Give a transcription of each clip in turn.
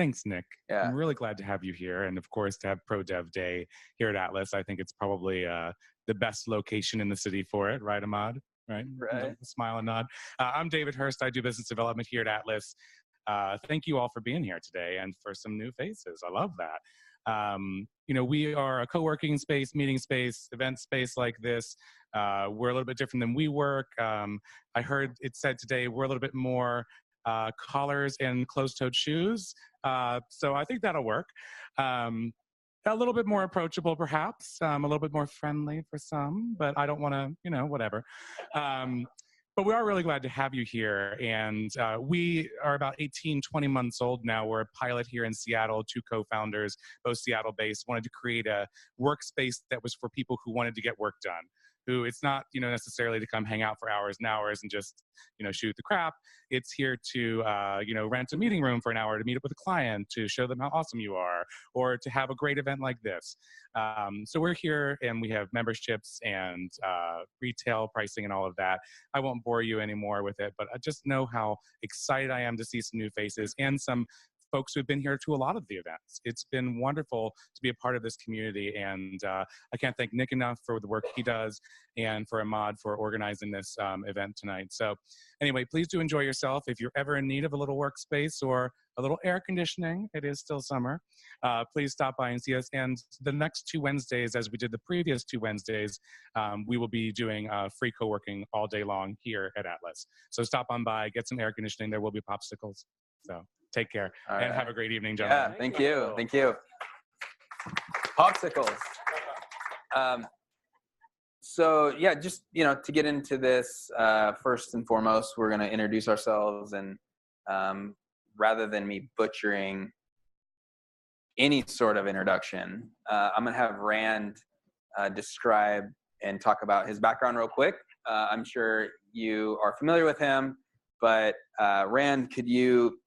Thanks, Nick. Yeah. I'm really glad to have you here. And of course, to have Pro Dev Day here at Atlas. I think it's probably the best location in the city for it, right, Ahmad? Right? Smile and nod. I'm David Hurst. I do business development here at Atlas. Thank you all for being here today and for some new faces. I love that. We are a co-working space, meeting space, event space like this. We're a little bit different than WeWork. I heard it said today we're a little bit more collars and closed-toed shoes. So I think that'll work. A little bit more approachable, perhaps. A little bit more friendly for some, but I don't want to, whatever. But we are really glad to have you here. And we are about 18, 20 months old now. We're a pilot here in Seattle, 2 co-founders, both Seattle-based, wanted to create a workspace that was for people who wanted to get work done. Who it's not, necessarily to come hang out for hours and hours and just, shoot the crap. It's here to, rent a meeting room for an hour to meet up with a client, to show them how awesome you are, or to have a great event like this. So we're here and we have memberships and retail pricing and all of that. I won't bore you anymore with it, but I just know how excited I am to see some new faces and some folks who've been here to a lot of the events. It's been wonderful to be a part of this community, and I can't thank Nick enough for the work he does and for Ahmad for organizing this event tonight. So anyway, please do enjoy yourself. If you're ever in need of a little workspace or a little air conditioning, it is still summer, please stop by and see us. And the next 2 Wednesdays, as we did the previous 2 Wednesdays, we will be doing free co-working all day long here at Atlas. So stop on by, get some air conditioning. There will be popsicles. So take care and have a great evening, gentlemen. Yeah, thank you. Thank you. Popsicles. So yeah, just, to get into this, first and foremost, we're going to introduce ourselves, and rather than me butchering any sort of introduction, I'm going to have Rand describe and talk about his background real quick. I'm sure you are familiar with him, but Rand, could you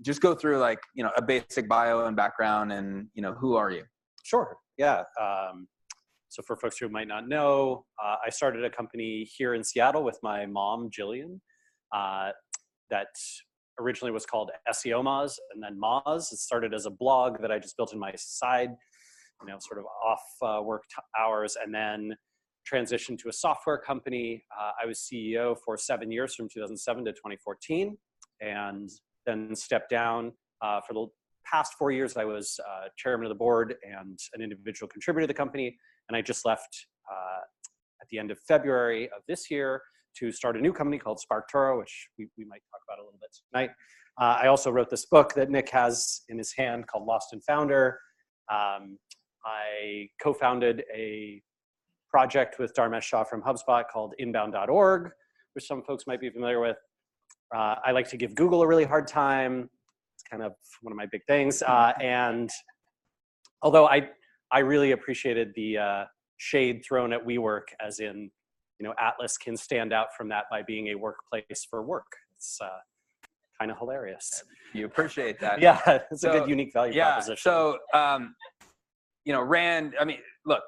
just go through a basic bio and background and, who are you? Sure. Yeah. So for folks who might not know, I started a company here in Seattle with my mom, Jillian, that originally was called SEO Moz and then Moz. It started as a blog that I just built in my side, sort of off work hours, and then transitioned to a software company. I was CEO for 7 years from 2007 to 2014, and then stepped down. For the past 4 years, I was chairman of the board and an individual contributor to the company. And I just left at the end of February of this year to start a new company called SparkToro, which we might talk about a little bit tonight. I also wrote this book that Nick has in his hand called Lost and Founder. I co-founded a project with Dharmesh Shah from HubSpot called inbound.org, which some folks might be familiar with. I like to give Google a really hard time. It's kind of one of my big things. And although I really appreciated the shade thrown at WeWork, as in, Atlas can stand out from that by being a workplace for work. It's kind of hilarious. You appreciate that. Yeah, it's a good, unique value proposition. So, Rand, look,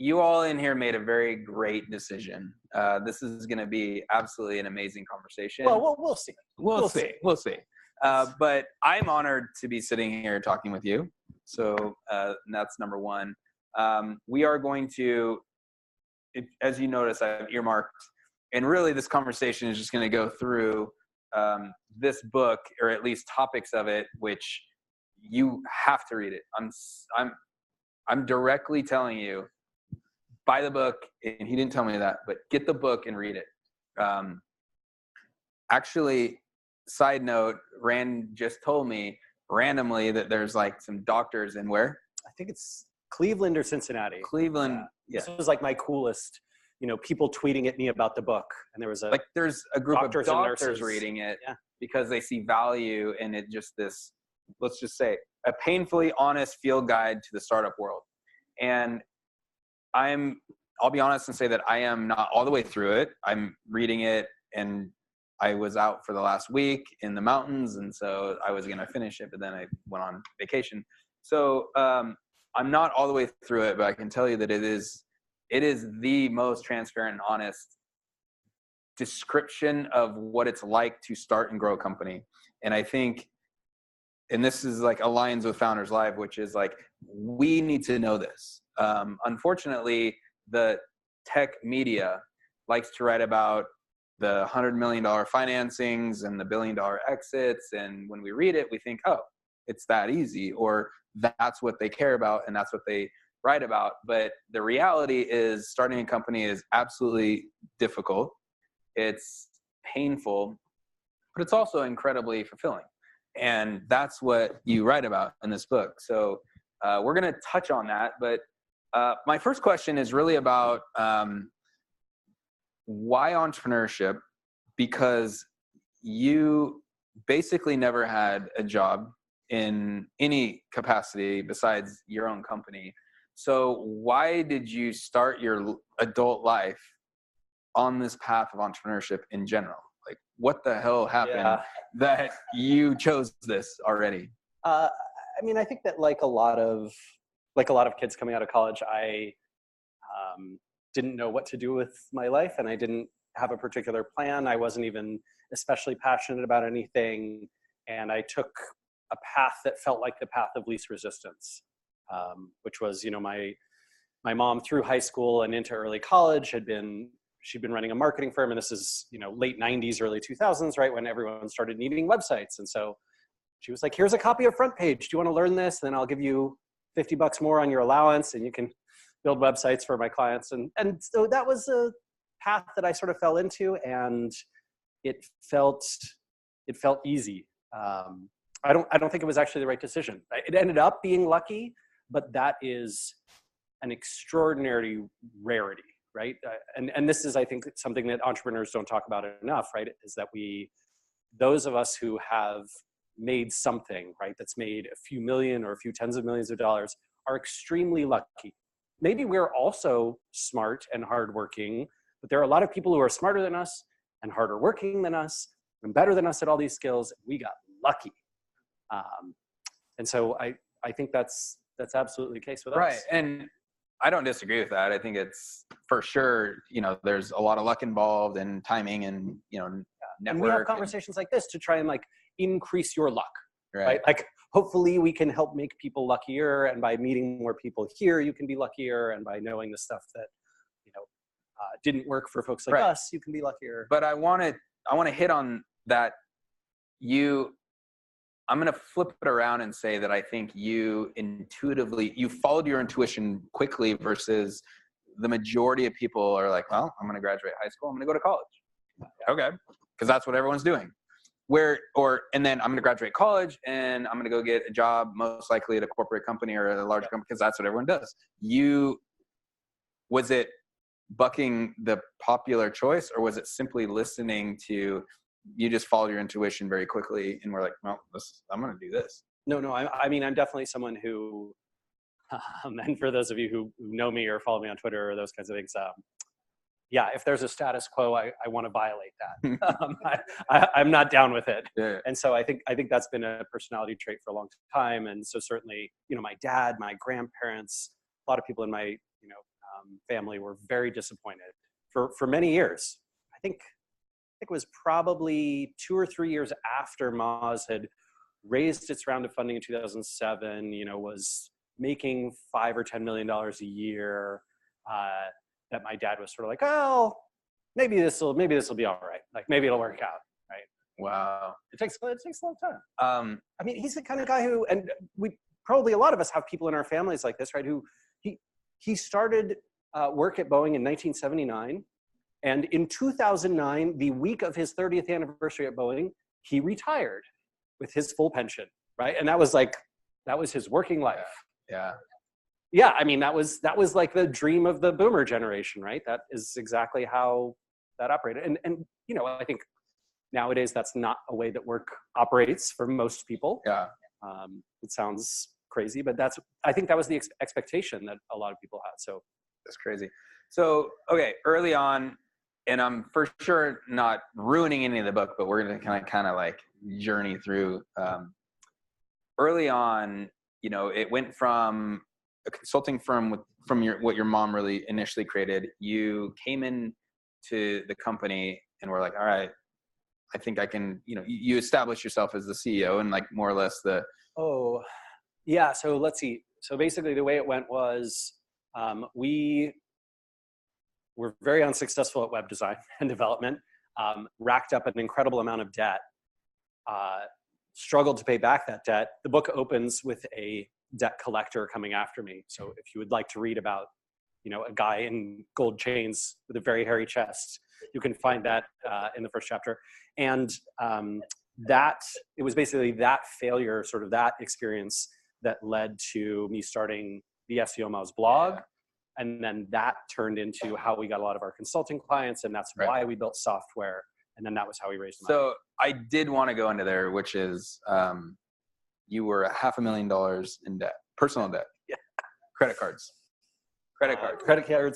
you all in here made a very great decision. This is going to be absolutely an amazing conversation. Well, we'll see. We'll see. But I'm honored to be sitting here talking with you. So that's number one. We are going to, as you notice, I've earmarked, and really this conversation is just going to go through this book, or at least topics of it, which you have to read it. I'm directly telling you, buy the book. And he didn't tell me that, but get the book and read it. Actually, side note, Rand just told me randomly that there's some doctors in where? I think it's Cleveland or Cincinnati. Cleveland. Yeah. This was my coolest, people tweeting at me about the book. And there was there's a group of doctors and reading it because they see value in it. Just this, let's just say, a painfully honest field guide to the startup world. And I'll be honest and say that I am not all the way through it. I'm reading it, and I was out for the last week in the mountains, and so I was going to finish it, but then I went on vacation. So I'm not all the way through it, but I can tell you that it is the most transparent and honest description of what it's like to start and grow a company. And I think and this is like aligns with Founders Live, which is like, we need to know this. Unfortunately, the tech media likes to write about the $100 million financings and the $1 billion exits. And when we read it, we think, oh, it's that easy, or that's what they care about and that's what they write about. But the reality is starting a company is absolutely difficult. It's painful, but it's also incredibly fulfilling. And that's what you write about in this book. So we're going to touch on that. But my first question is really about why entrepreneurship? Because you basically never had a job in any capacity besides your own company. So why did you start your adult life on this path of entrepreneurship in general? Like, what the hell happened that you chose this already? I mean, I think that like a lot of kids coming out of college, I didn't know what to do with my life, and I didn't have a particular plan. I wasn't even especially passionate about anything, and I took a path that felt like the path of least resistance, which was, you know, my mom through high school and into early college she'd been running a marketing firm, and this is, you know, late 90s, early 2000s, right when everyone started needing websites. And so she was like, here's a copy of Front Page. Do you want to learn this? And then I'll give you $50 more on your allowance, and you can build websites for my clients. And so that was a path that I sort of fell into, and it felt easy. I don't think it was actually the right decision. It ended up being lucky, but that is an extraordinary rarity, right? And this is, I think, something that entrepreneurs don't talk about enough, right? Is that those of us who have made something, right, that's made a few million or a few tens of millions of dollars are extremely lucky. Maybe we're also smart and hardworking, but there are a lot of people who are smarter than us and harder working than us and better than us at all these skills. We got lucky. And so I think that's absolutely the case with us. Right. And I don't disagree with that. I think it's for sure, you know, there's a lot of luck involved and timing and, you know, network. And we have conversations like this to try and like increase your luck, right? Right? Like, hopefully we can help make people luckier, and by meeting more people here, you can be luckier, and by knowing the stuff that, you know, didn't work for folks like us, you can be luckier. But I want to hit on that. I'm going to flip it around and say that I think you followed your intuition quickly versus the majority of people are like, well, I'm going to graduate high school, I'm going to go to college. Okay. Because that's what everyone's doing. And then I'm going to graduate college and I'm going to go get a job, most likely at a corporate company or a large company, because that's what everyone does. Was it bucking the popular choice, or was it simply listening to, you just followed your intuition very quickly and we're like, well, I'm going to do this? No. I mean, I'm definitely someone who, and for those of you who know me or follow me on Twitter or those kinds of things, yeah, if there's a status quo, I want to violate that. I'm not down with it. Yeah. And so I think that's been a personality trait for a long time. And so certainly, you know, my dad, my grandparents, a lot of people in my, you know, family were very disappointed for many years. I think it was probably 2 or 3 years after Moz had raised its round of funding in 2007, you know, was making $5 or $10 million a year, that my dad was sort of like, oh, maybe this will be all right. Like, maybe it'll work out, right? Wow. It takes a long time. I mean, he's the kind of guy who, and a lot of us have people in our families like this, right? Who he started work at Boeing in 1979. And in 2009, the week of his 30th anniversary at Boeing, he retired with his full pension, right? And that was his working life. Yeah, I mean, that was like the dream of the boomer generation, right? That is exactly how that operated. And you know, I think nowadays that's not a way that work operates for most people. Yeah. It sounds crazy, but I think that was the expectation that a lot of people had. So that's crazy. So, okay, early on, and I'm for sure not ruining any of the book, but we're going to kind of like journey through. Early on, you know, it went from a consulting firm from what your mom really initially created. You came in to the company and were like, all right, I think I can, you establish yourself as the CEO and like more or less the. Oh, yeah. So let's see. So basically the way it went was we were very unsuccessful at web design and development, racked up an incredible amount of debt, struggled to pay back that debt. The book opens with a debt collector coming after me. So if you would like to read about, a guy in gold chains with a very hairy chest, you can find that in the first chapter. And it was basically that failure, sort of that experience that led to me starting the SEO Mouse blog. Yeah. And then that turned into how we got a lot of our consulting clients, and that's why we built software. And then that was how we raised money. So I did want to go into there, which is you were $500,000 in debt, personal debt. Yeah. Credit cards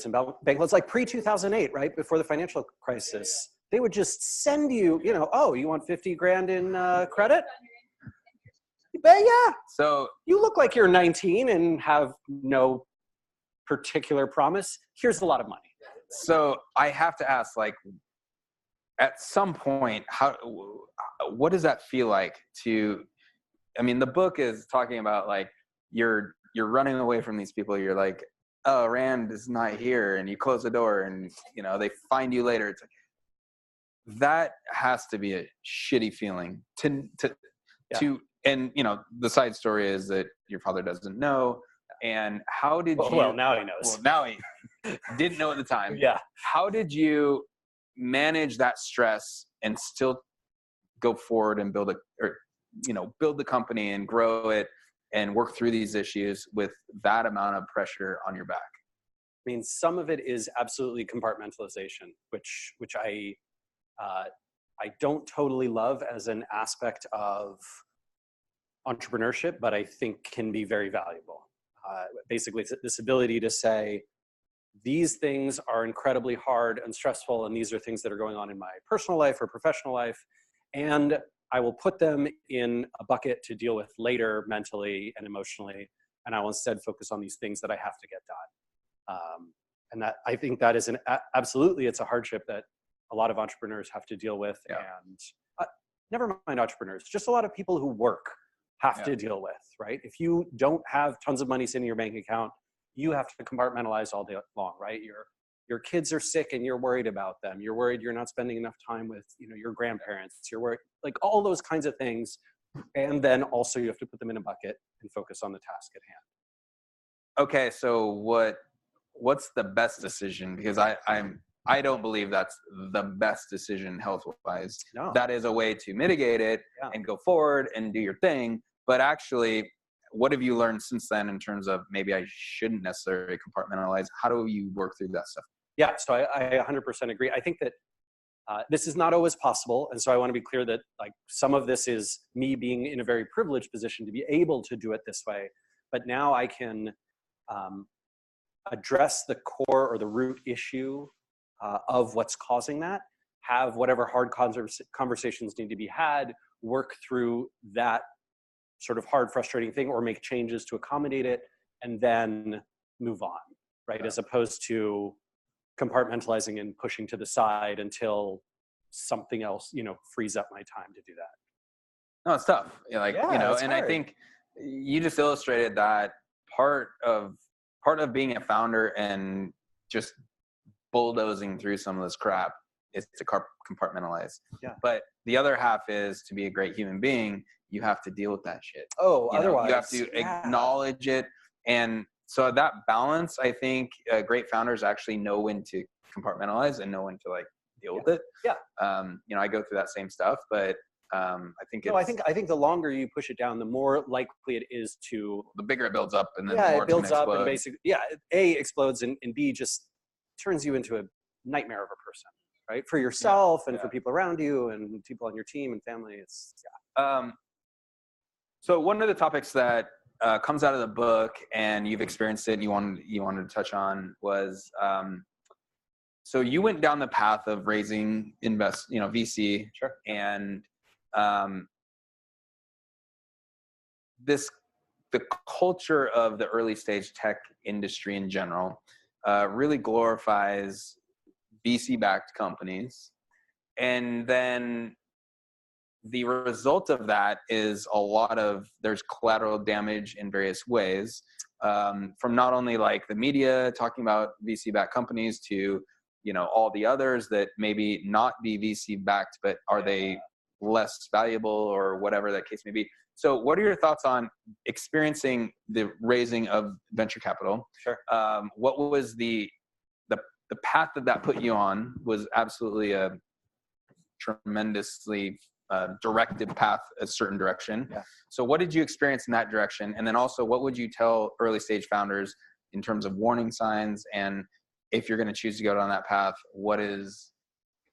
and bank loans, like pre-2008, right? Before the financial crisis, they would just send you, oh, you want 50 grand in credit? Yeah. So you look like you're 19 and have no particular promise. Here's a lot of money. So I have to ask, like, at some point, what does that feel like to, the book is talking about like, you're running away from these people. You're like, oh, Rand is not here, and you close the door and, they find you later. It's like, that has to be a shitty feeling to, and, the side story is that your father doesn't know. And how did you? Well, now he knows. Well, now he didn't know at the time. Yeah. How did you manage that stress and still go forward and build the company and grow it and work through these issues with that amount of pressure on your back? Some of it is absolutely compartmentalization, which I don't totally love as an aspect of entrepreneurship, but I think can be very valuable. Basically, it's this ability to say, these things are incredibly hard and stressful, and these are things that are going on in my personal life or professional life, and I will put them in a bucket to deal with later mentally and emotionally, and I will instead focus on these things that I have to get done. And that, I think that is absolutely, it's a hardship that a lot of entrepreneurs have to deal with. Yeah. And never mind entrepreneurs, just a lot of people who work have to deal with, right? If you don't have tons of money sitting in your bank account, you have to compartmentalize all day long, right? Your kids are sick and you're worried about them. You're worried you're not spending enough time with, your grandparents. You're worried, like all those kinds of things. And then also you have to put them in a bucket and focus on the task at hand. Okay, so what's the best decision? Because I don't believe that's the best decision health-wise. No. That is a way to mitigate it and go forward and do your thing. But actually, what have you learned since then in terms of maybe I shouldn't necessarily compartmentalize? How do you work through that stuff? Yeah, so I 100% agree. I think that this is not always possible. And so I want to be clear that like some of this is me being in a very privileged position to be able to do it this way. But now I can address the core or the root issue of what's causing that, have whatever hard conversations need to be had, work through that sort of hard, frustrating thing, or make changes to accommodate it, and then move on, right? Yeah. As opposed to compartmentalizing and pushing to the side until something else, frees up my time to do that. No, it's tough. And hard. I think you just illustrated that part of being a founder and just bulldozing through some of this crap is to compartmentalize. Yeah. But the other half is to be a great human being, you have to deal with that shit. Otherwise. You have to acknowledge it. And so that balance, I think great founders actually know when to compartmentalize and know when to like deal with it. Yeah. I go through that same stuff, but I think I think the longer you push it down, the more likely it is to. The bigger it builds up, and then the more it builds up, and basically, A, explodes, and B, just turns you into a nightmare of a person, right? For yourself and for people around you and people on your team and family. So one of the topics that comes out of the book, and you've experienced it, and you wanted to touch on was. So you went down the path of raising VC, sure, and the culture of the early stage tech industry in general really glorifies VC backed companies, and then the result of that is there's collateral damage in various ways, from not only like the media talking about VC-backed companies to, all the others that maybe not be VC-backed, but are they less valuable or whatever that case may be. So what are your thoughts on experiencing the raising of venture capital? Sure. What was the path that put you on was absolutely a tremendously directed path, a certain direction. Yeah. So what did you experience in that direction? And then also, what would you tell early stage founders in terms of warning signs? And if you're going to choose to go down that path, what is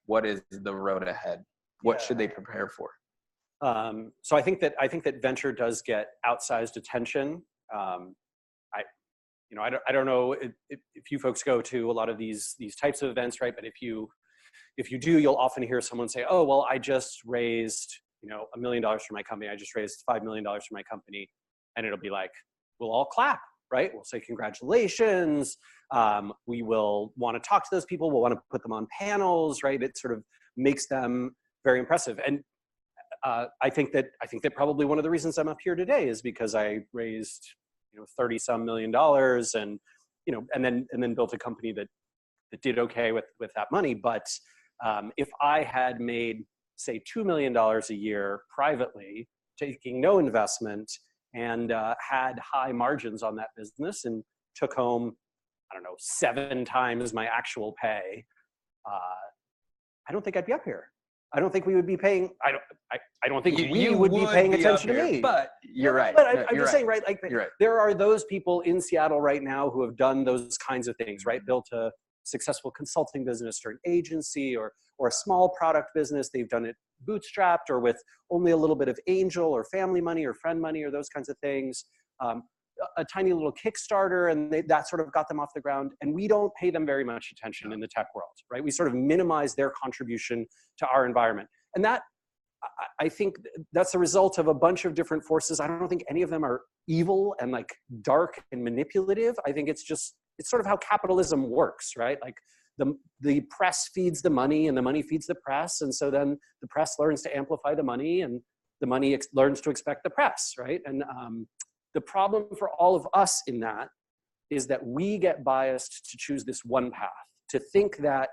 the road ahead? What should they prepare for? So I think that venture does get outsized attention. I don't know if you folks go to a lot of these types of events, right? But if you do, you'll often hear someone say, "Oh, well, I just raised $1 million for my company. I just raised $5 million for my company," and it'll be like, we'll all clap, right? We'll say congratulations. We will want to talk to those people. We'll want to put them on panels, right? It sort of makes them very impressive. And I think that probably one of the reasons I'm up here today is because I raised 30-some million dollars, and then built a company that did okay with that money. But if I had made, say, $2 million a year privately, taking no investment, and had high margins on that business, and took home, 7 times my actual pay, I don't think I'd be up here. I don't think we would be paying. I don't think we would be paying attention to me. But you're right. But I'm just saying, right? Like, you're right. There are those people in Seattle right now who have done those kinds of things, right? Built a successful consulting business or an agency or a small product business. They've done it bootstrapped or with only a little bit of angel or family money or friend money or those kinds of things. A tiny little Kickstarter, and that sort of got them off the ground. And we don't pay them very much attention in the tech world, right? We sort of minimize their contribution to our environment. And that, I think that's the result of a bunch of different forces. I don't think any of them are evil and like dark and manipulative. I think it's sort of how capitalism works, right? Like the press feeds the money and the money feeds the press. And so then the press learns to amplify the money, and the money learns to expect the press, right? And the problem for all of us in that is that we get biased to choose this one path, to think that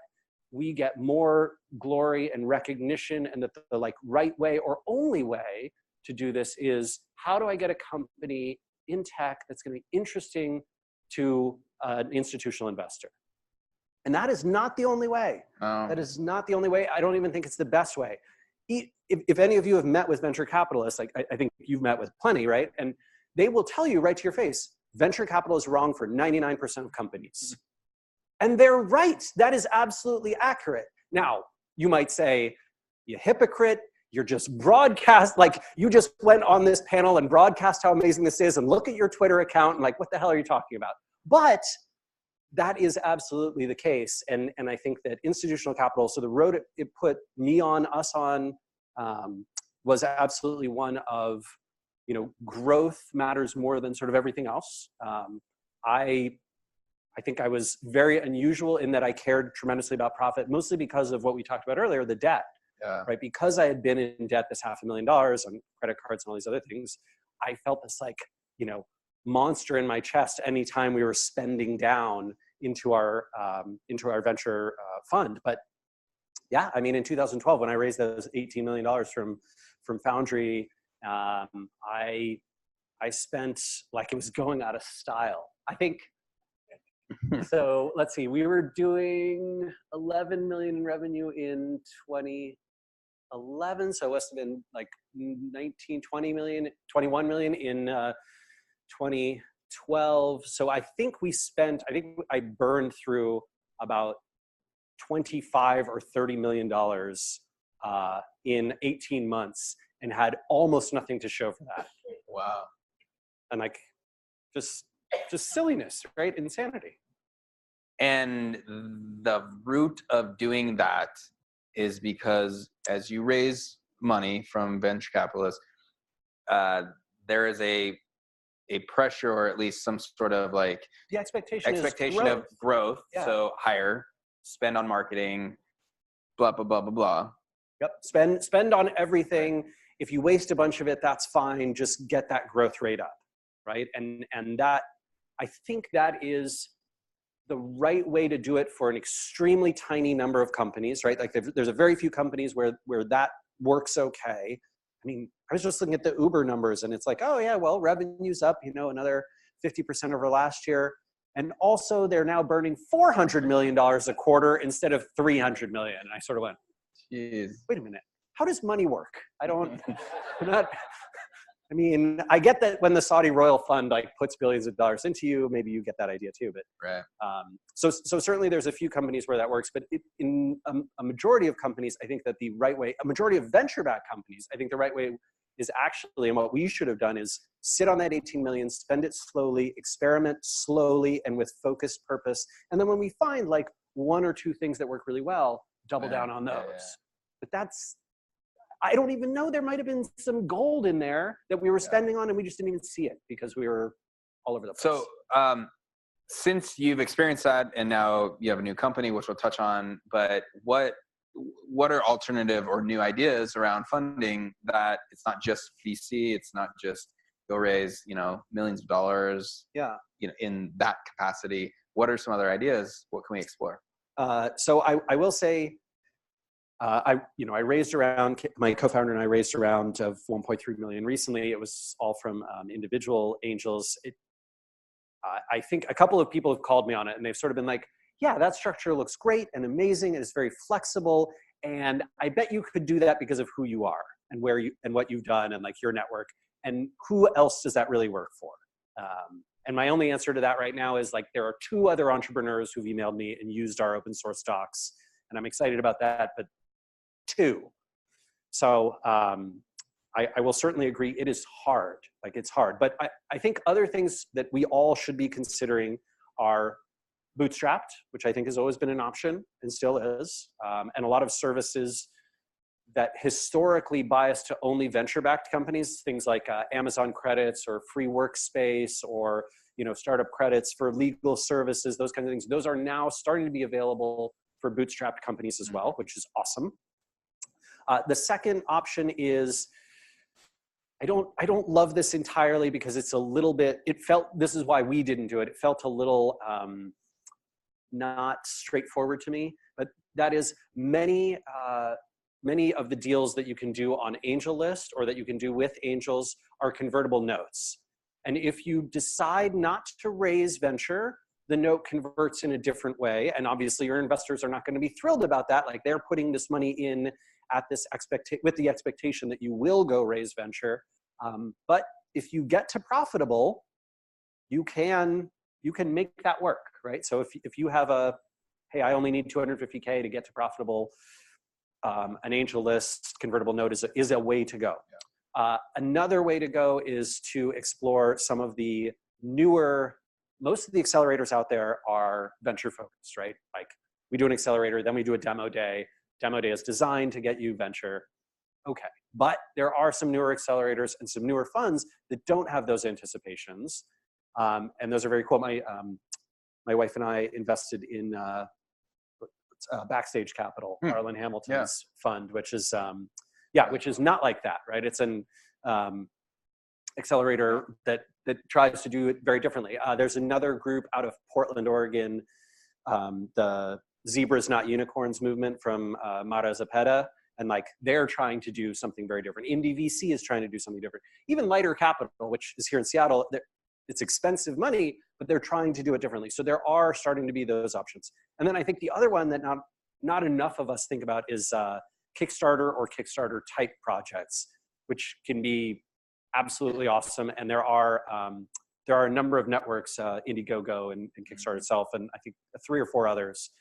we get more glory and recognition, and that the like right way or only way to do this is, how do I get a company in tech that's going to be interesting to an institutional investor? And that is not the only way. Oh. That is not the only way. I don't even think it's the best way. If any of you have met with venture capitalists, like I think you've met with plenty, right? And they will tell you right to your face, venture capital is wrong for 99% of companies. And they're right. That is absolutely accurate. Now, you might say, you hypocrite, you're just broadcast, like you just went on this panel and broadcast how amazing this is, and look at your Twitter account and like, what the hell are you talking about? But that is absolutely the case. And I think that institutional capital, so the road it put me on, us on, was absolutely one of, growth matters more than sort of everything else. I think I was very unusual in that I cared tremendously about profit, mostly because of what we talked about earlier, the debt, right? Because I had been in debt, this $500,000 on credit cards and all these other things, I felt this like, monster in my chest anytime we were spending down into our venture fund. But yeah, I mean, in 2012, when I raised those $18 million from Foundry, I spent like it was going out of style. I think, so let's see, we were doing 11 million in revenue in 2011. So it must have been like 20 million, 21 million in 2012. So I think I burned through about 25 or $30 million in 18 months and had almost nothing to show for that. Wow. And like, just silliness, right? Insanity. And the root of doing that is because as you raise money from venture capitalists, there is a pressure, or at least some sort of like the expectation of growth. Yeah. So higher, spend on marketing, blah, blah, blah, blah, blah. Yep. Spend on everything. If you waste a bunch of it, that's fine. Just get that growth rate up, right? And that, I think that is the right way to do it for an extremely tiny number of companies, right? Like there's a very few companies where that works okay. I mean, I was just looking at the Uber numbers and it's like, oh yeah, well, revenue's up, another 50% over last year. And also they're now burning $400 million a quarter instead of 300 million. And I sort of went, jeez, wait a minute, how does money work? I mean, I get that when the Saudi royal fund like puts billions of dollars into you, maybe you get that idea too. But right. So certainly there's a few companies where that works, but in a majority of companies, I think that the right way, a majority of venture-backed companies, I think the right way is actually, and what we should have done is sit on that 18 million, spend it slowly, experiment slowly and with focused purpose. And then when we find like one or two things that work really well, double down on those. Yeah. But that's, I don't even know, there might've been some gold in there that we were spending on and we just didn't even see it because we were all over the place. So since you've experienced that and now you have a new company, which we'll touch on, but what are alternative or new ideas around funding that it's not just VC, it's not just go raise, millions of dollars, in that capacity. What are some other ideas? What can we explore? So I will say, I raised around, my co-founder and I raised around of 1.3 million recently. It was all from individual angels. I think a couple of people have called me on it and they've sort of been like, yeah, that structure looks great and amazing and it's very flexible. And I bet you could do that because of who you are and where you, and what you've done and like your network. And who else does that really work for? And my only answer to that right now is like, there are 2 other entrepreneurs who've emailed me and used our open source docs. And I'm excited about that, but 2. So I will certainly agree it is hard, like it's hard. But I think other things that we all should be considering are bootstrapped, which I think has always been an option and still is. And a lot of services that historically bias to only venture-backed companies, things like Amazon credits or free workspace or startup credits for legal services, those kinds of things. Those are now starting to be available for bootstrapped companies as well, which is awesome. The second option is, I don't love this entirely because it's a little bit, this is why we didn't do it. It felt a little not straightforward to me, but that is many of the deals that you can do on AngelList or that you can do with angels are convertible notes. And if you decide not to raise venture, the note converts in a different way. And obviously your investors are not going to be thrilled about that. Like they're putting this money in at this with the expectation that you will go raise venture. But if you get to profitable, you can make that work, right? So if you have hey, I only need 250K to get to profitable, an AngelList convertible note is a way to go. Yeah. Another way to go is to explore some of the newer, most of the accelerators out there are venture focused, right? Like we do an accelerator, then we do a demo day. Demo day is designed to get you venture. Okay, but there are some newer accelerators and some newer funds that don't have those anticipations. And those are very cool. My wife and I invested in Backstage Capital, Arlen Hamilton's fund, which is which is not like that, right? It's an accelerator that tries to do it very differently. There's another group out of Portland, Oregon, the Zebras Not Unicorns movement from Mara Zapata, and like they're trying to do something very different. Indie VC is trying to do something different. Even Lighter Capital, which is here in Seattle, it's expensive money, but they're trying to do it differently. So there are starting to be those options. And then I think the other one that not enough of us think about is Kickstarter or Kickstarter type projects, which can be absolutely awesome. And there are a number of networks, Indiegogo and Kickstarter itself, and I think 3 or 4 others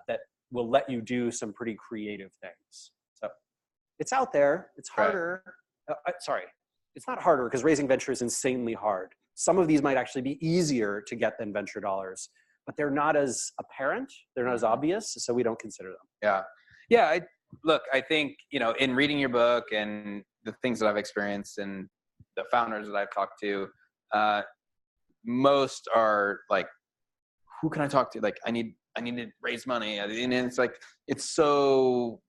that will let you do some pretty creative things. So it's out there. It's harder. Sorry, it's not harder because raising venture is insanely hard. Some of these might actually be easier to get than venture dollars, but they're not as apparent. They're not as obvious, so we don't consider them. Yeah. I think, in reading your book and the things that I've experienced and the founders that I've talked to, most are like, who can I talk to? Like, I need to raise money. And it's like, it's so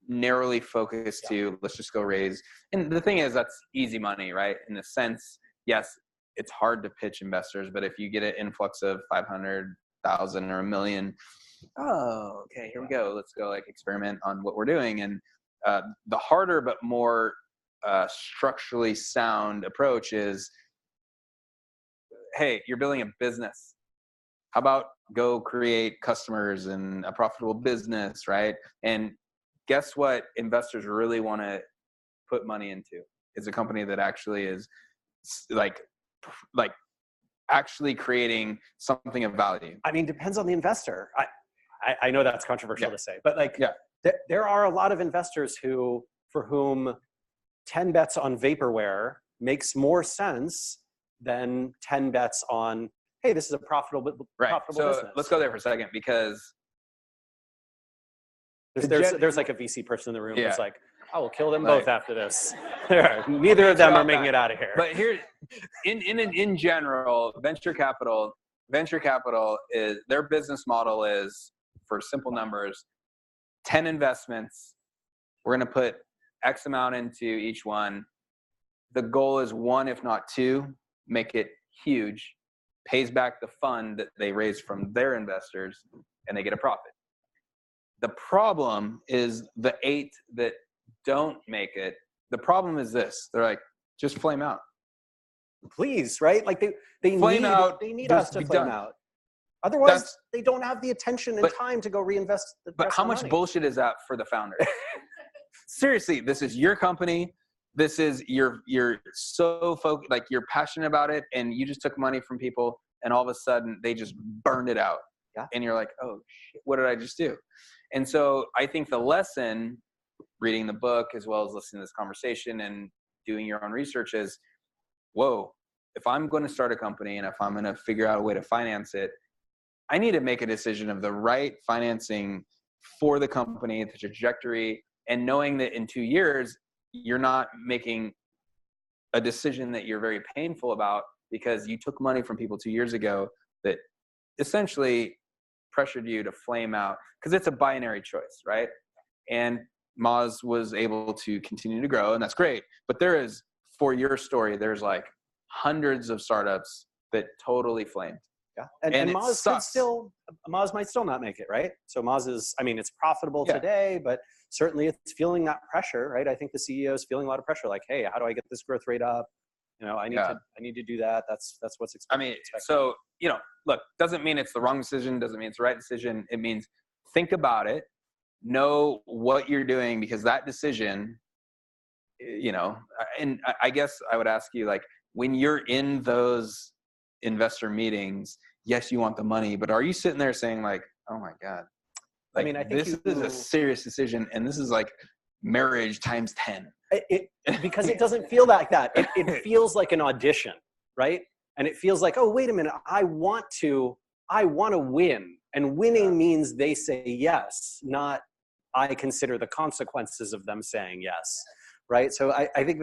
narrowly focused to, let's just go raise. And the thing is, that's easy money, right? In a sense, yes, it's hard to pitch investors, but if you get an influx of 500,000 or $1 million, oh, okay, here we go. Let's go like experiment on what we're doing. And the harder but more structurally sound approach is, hey, you're building a business. How about go create customers and a profitable business, right? And guess what investors really want to put money into is a company that actually is like actually creating something of value. I mean, depends on the investor. I know that's controversial to say, but like there are a lot of investors for whom 10 bets on vaporware makes more sense than 10 bets on, hey, this is a profitable business. Let's go there for a second, because there's like a VC person in the room who's like, I will kill them both after this. Neither of them are making it out of here. But here, in general, venture capital is, their business model is, for simple numbers, 10 investments. We're going to put X amount into each one. The goal is 1, if not 2, make it huge, pays back the fund that they raised from their investors, and they get a profit. The problem is the 8 that don't make it. The problem is this: they're like, just flame out, please, right? Like they need us to flame out. Otherwise, they don't have the attention and time to go reinvest. But how much bullshit is that for the founder? Seriously, this is your company. This is you're so focused, like you're passionate about it, and you just took money from people, and all of a sudden they just burned it out. Yeah. And you're like, oh shit, what did I just do? And so I think the lesson, reading the book as well as listening to this conversation and doing your own research, is, whoa, if I'm going to start a company and if I'm going to figure out a way to finance it, I need to make a decision of the right financing for the company, the trajectory, and knowing that in 2 years, you're not making a decision that you're very painful about because you took money from people 2 years ago that essentially pressured you to flame out, because it's a binary choice, right? And Moz was able to continue to grow, and that's great. But there is, for your story, there's like hundreds of startups that totally flamed. Yeah, and Moz might still not make it, right? So Moz is, I mean, it's profitable today, but certainly it's feeling that pressure, right? I think the CEO is feeling a lot of pressure, like, hey, how do I get this growth rate up? You know, I need to do that. That's what's expected. I mean, so, you know, look, doesn't mean it's the wrong decision, doesn't mean it's the right decision. It means think about it, know what you're doing, because that decision, you know, and I guess I would ask you, like, when you're in those investor meetings, yes, you want the money, but are you sitting there saying like, oh my God, like, I mean, I think this is a serious decision, and this is like marriage times 10. Because it doesn't feel like that. It feels like an audition, right? And it feels like, oh, wait a minute, I want to win. And winning means they say yes, not I consider the consequences of them saying yes, right? So I think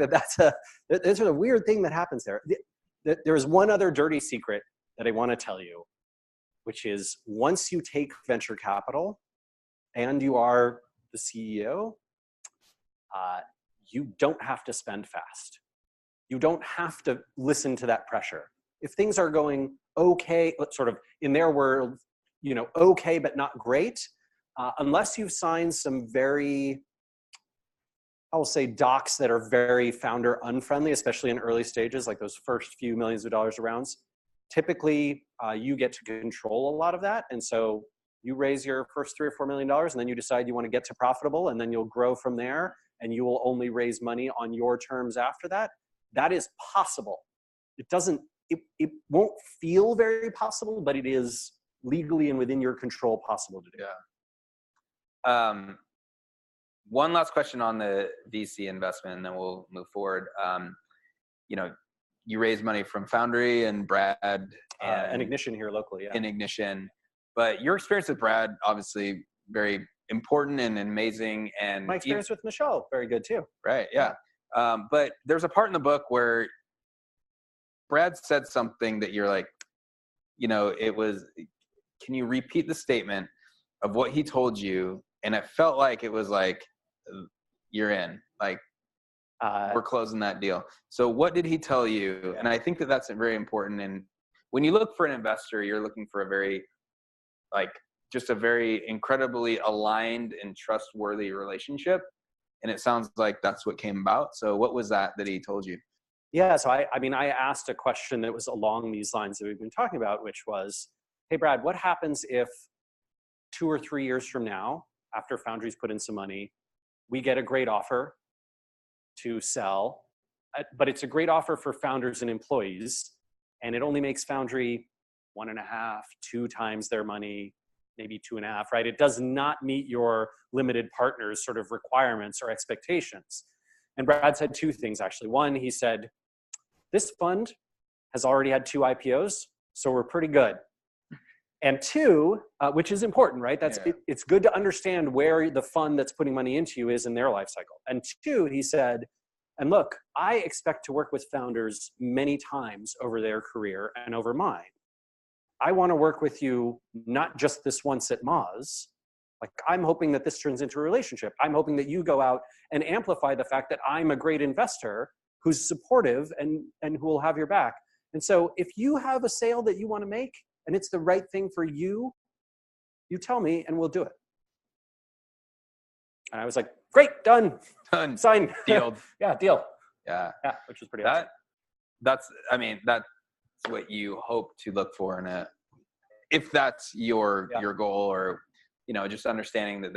there's a weird thing that happens there. There's one other dirty secret that I want to tell you, which is once you take venture capital and you are the CEO, you don't have to spend fast. You don't have to listen to that pressure. If things are going okay, sort of in their world, you know, okay, but not great, unless you've signed some very, I will say, docs that are very founder unfriendly, especially in early stages, like those first few millions of dollars of rounds, typically you get to control a lot of that. And so you raise your first $3 or $4 million, and then you decide you want to get to profitable, and then you'll grow from there, and you will only raise money on your terms after that. That is possible. It won't feel very possible, but it is legally and within your control possible to do. Yeah. One last question on the VC investment, and then we'll move forward. You know, you raise money from Foundry and Brad and Ignition here locally. Yeah. In Ignition, but your experience with Brad, obviously very important and amazing. And my experience with Michelle, very good too. Right. Yeah. But there's a part in the book where Brad said something that you're like, you know, it was, can you repeat the statement of what he told you? And it felt like it was like, you're in. Like, we're closing that deal. So what did he tell you? And I think that that's very important. And when you look for an investor, you're looking for a very, like, just a very incredibly aligned and trustworthy relationship. And it sounds like that's what came about. So what was that he told you? Yeah, so I mean, I asked a question that was along these lines that we've been talking about, which was, hey, Brad, what happens if 2 or 3 years from now, after Foundry's put in some money, we get a great offer to sell, but it's a great offer for founders and employees, and it only makes Foundry 1.5, 2 times their money, maybe 2.5, right? It does not meet your limited partners sort of requirements or expectations. And Brad said 2 things, actually. One, he said, this fund has already had 2 IPOs, so we're pretty good. And 2, which is important, right? It's good to understand where the fund that's putting money into you is in their life cycle. And 2, he said, and look, I expect to work with founders many times over their career and over mine. I want to work with you not just this once at Moz. Like, I'm hoping that this turns into a relationship. I'm hoping that you go out and amplify the fact that I'm a great investor who's supportive and who will have your back. And so if you have a sale that you want to make and it's the right thing for you, you tell me and we'll do it. And I was like, great, done, signed, deal. Yeah, deal. Yeah, which was pretty awesome. That's what you hope to look for in a, if that's your goal, or, you know, just understanding that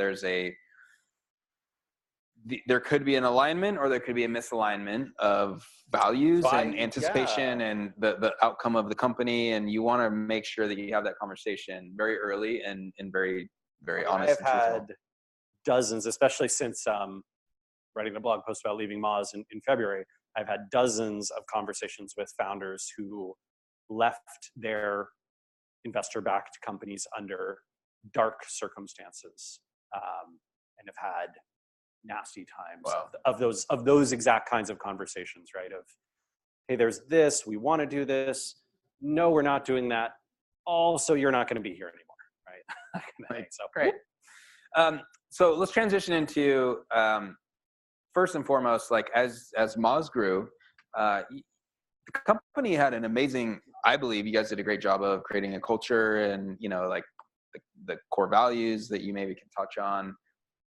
there could be an alignment or there could be a misalignment of values and anticipation and the outcome of the company. And you want to make sure that you have that conversation very early and very, very honest. I've had dozens, especially since writing a blog post about leaving Moz in February. I've had dozens of conversations with founders who left their investor-backed companies under dark circumstances and have had nasty times of those exact kinds of conversations, right? Of, hey, there's this, we want to do this. No, we're not doing that. Also, you're not going to be here anymore, right? Right. So great. So let's transition into first and foremost, like as Moz grew, the company had an amazing, I believe you guys did a great job of creating a culture and, you know, like the core values that you maybe can touch on.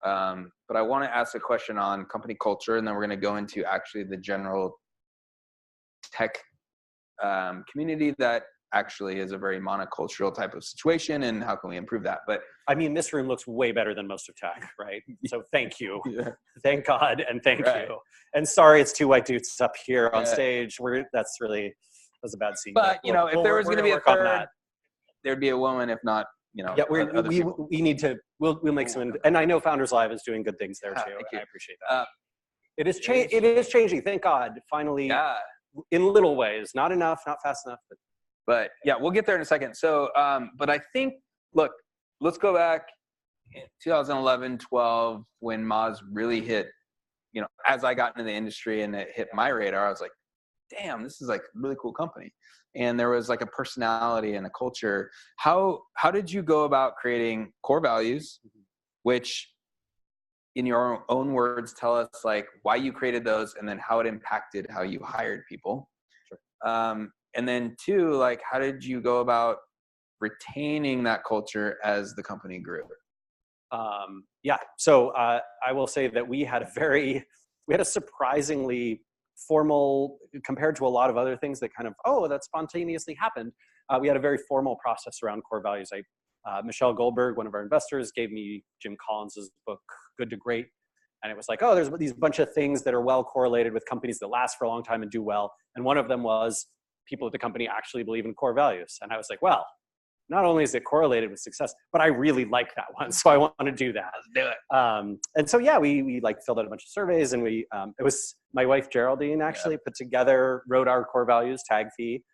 But I want to ask a question on company culture, and then we're going to go into actually the general tech community that actually is a very monocultural type of situation, and how can we improve that? But I mean, this room looks way better than most of tech, right? So thank you. Thank God, and thank you. And sorry, it's 2 white dudes up here on stage. That was a bad scene. But, you know, if there was going to be a third, there'd be a woman, if not, you know. Yeah, we need to, we'll make some, and I know Founders Live is doing good things there too. I appreciate that. It is changing, thank God, finally, in little ways, not enough, not fast enough. But yeah, we'll get there in a second. So, but I think, look, let's go back in 2011, 12, when Moz really hit, you know, as I got into the industry and it hit my radar, I was like, damn, this is like a really cool company. And there was like a personality and a culture. How did you go about creating core values, which in your own words, tell us like why you created those and then how it impacted how you hired people? Sure. And then 2, like, how did you go about retaining that culture as the company grew? So I will say that we had a surprisingly formal, compared to a lot of other things that kind of, that spontaneously happened. We had a very formal process around core values. Michelle Goldberg, one of our investors, gave me Jim Collins's book, Good to Great. And it was like, there's these bunch of things that are well correlated with companies that last for a long time and do well. And one of them was people at the company actually believe in core values. And I was like, well, not only is it correlated with success, but I really like that one. So I want to do that. Let's do it. And so, yeah, we like filled out a bunch of surveys, and it was my wife, Geraldine, actually put together, wrote our core values, tag fee.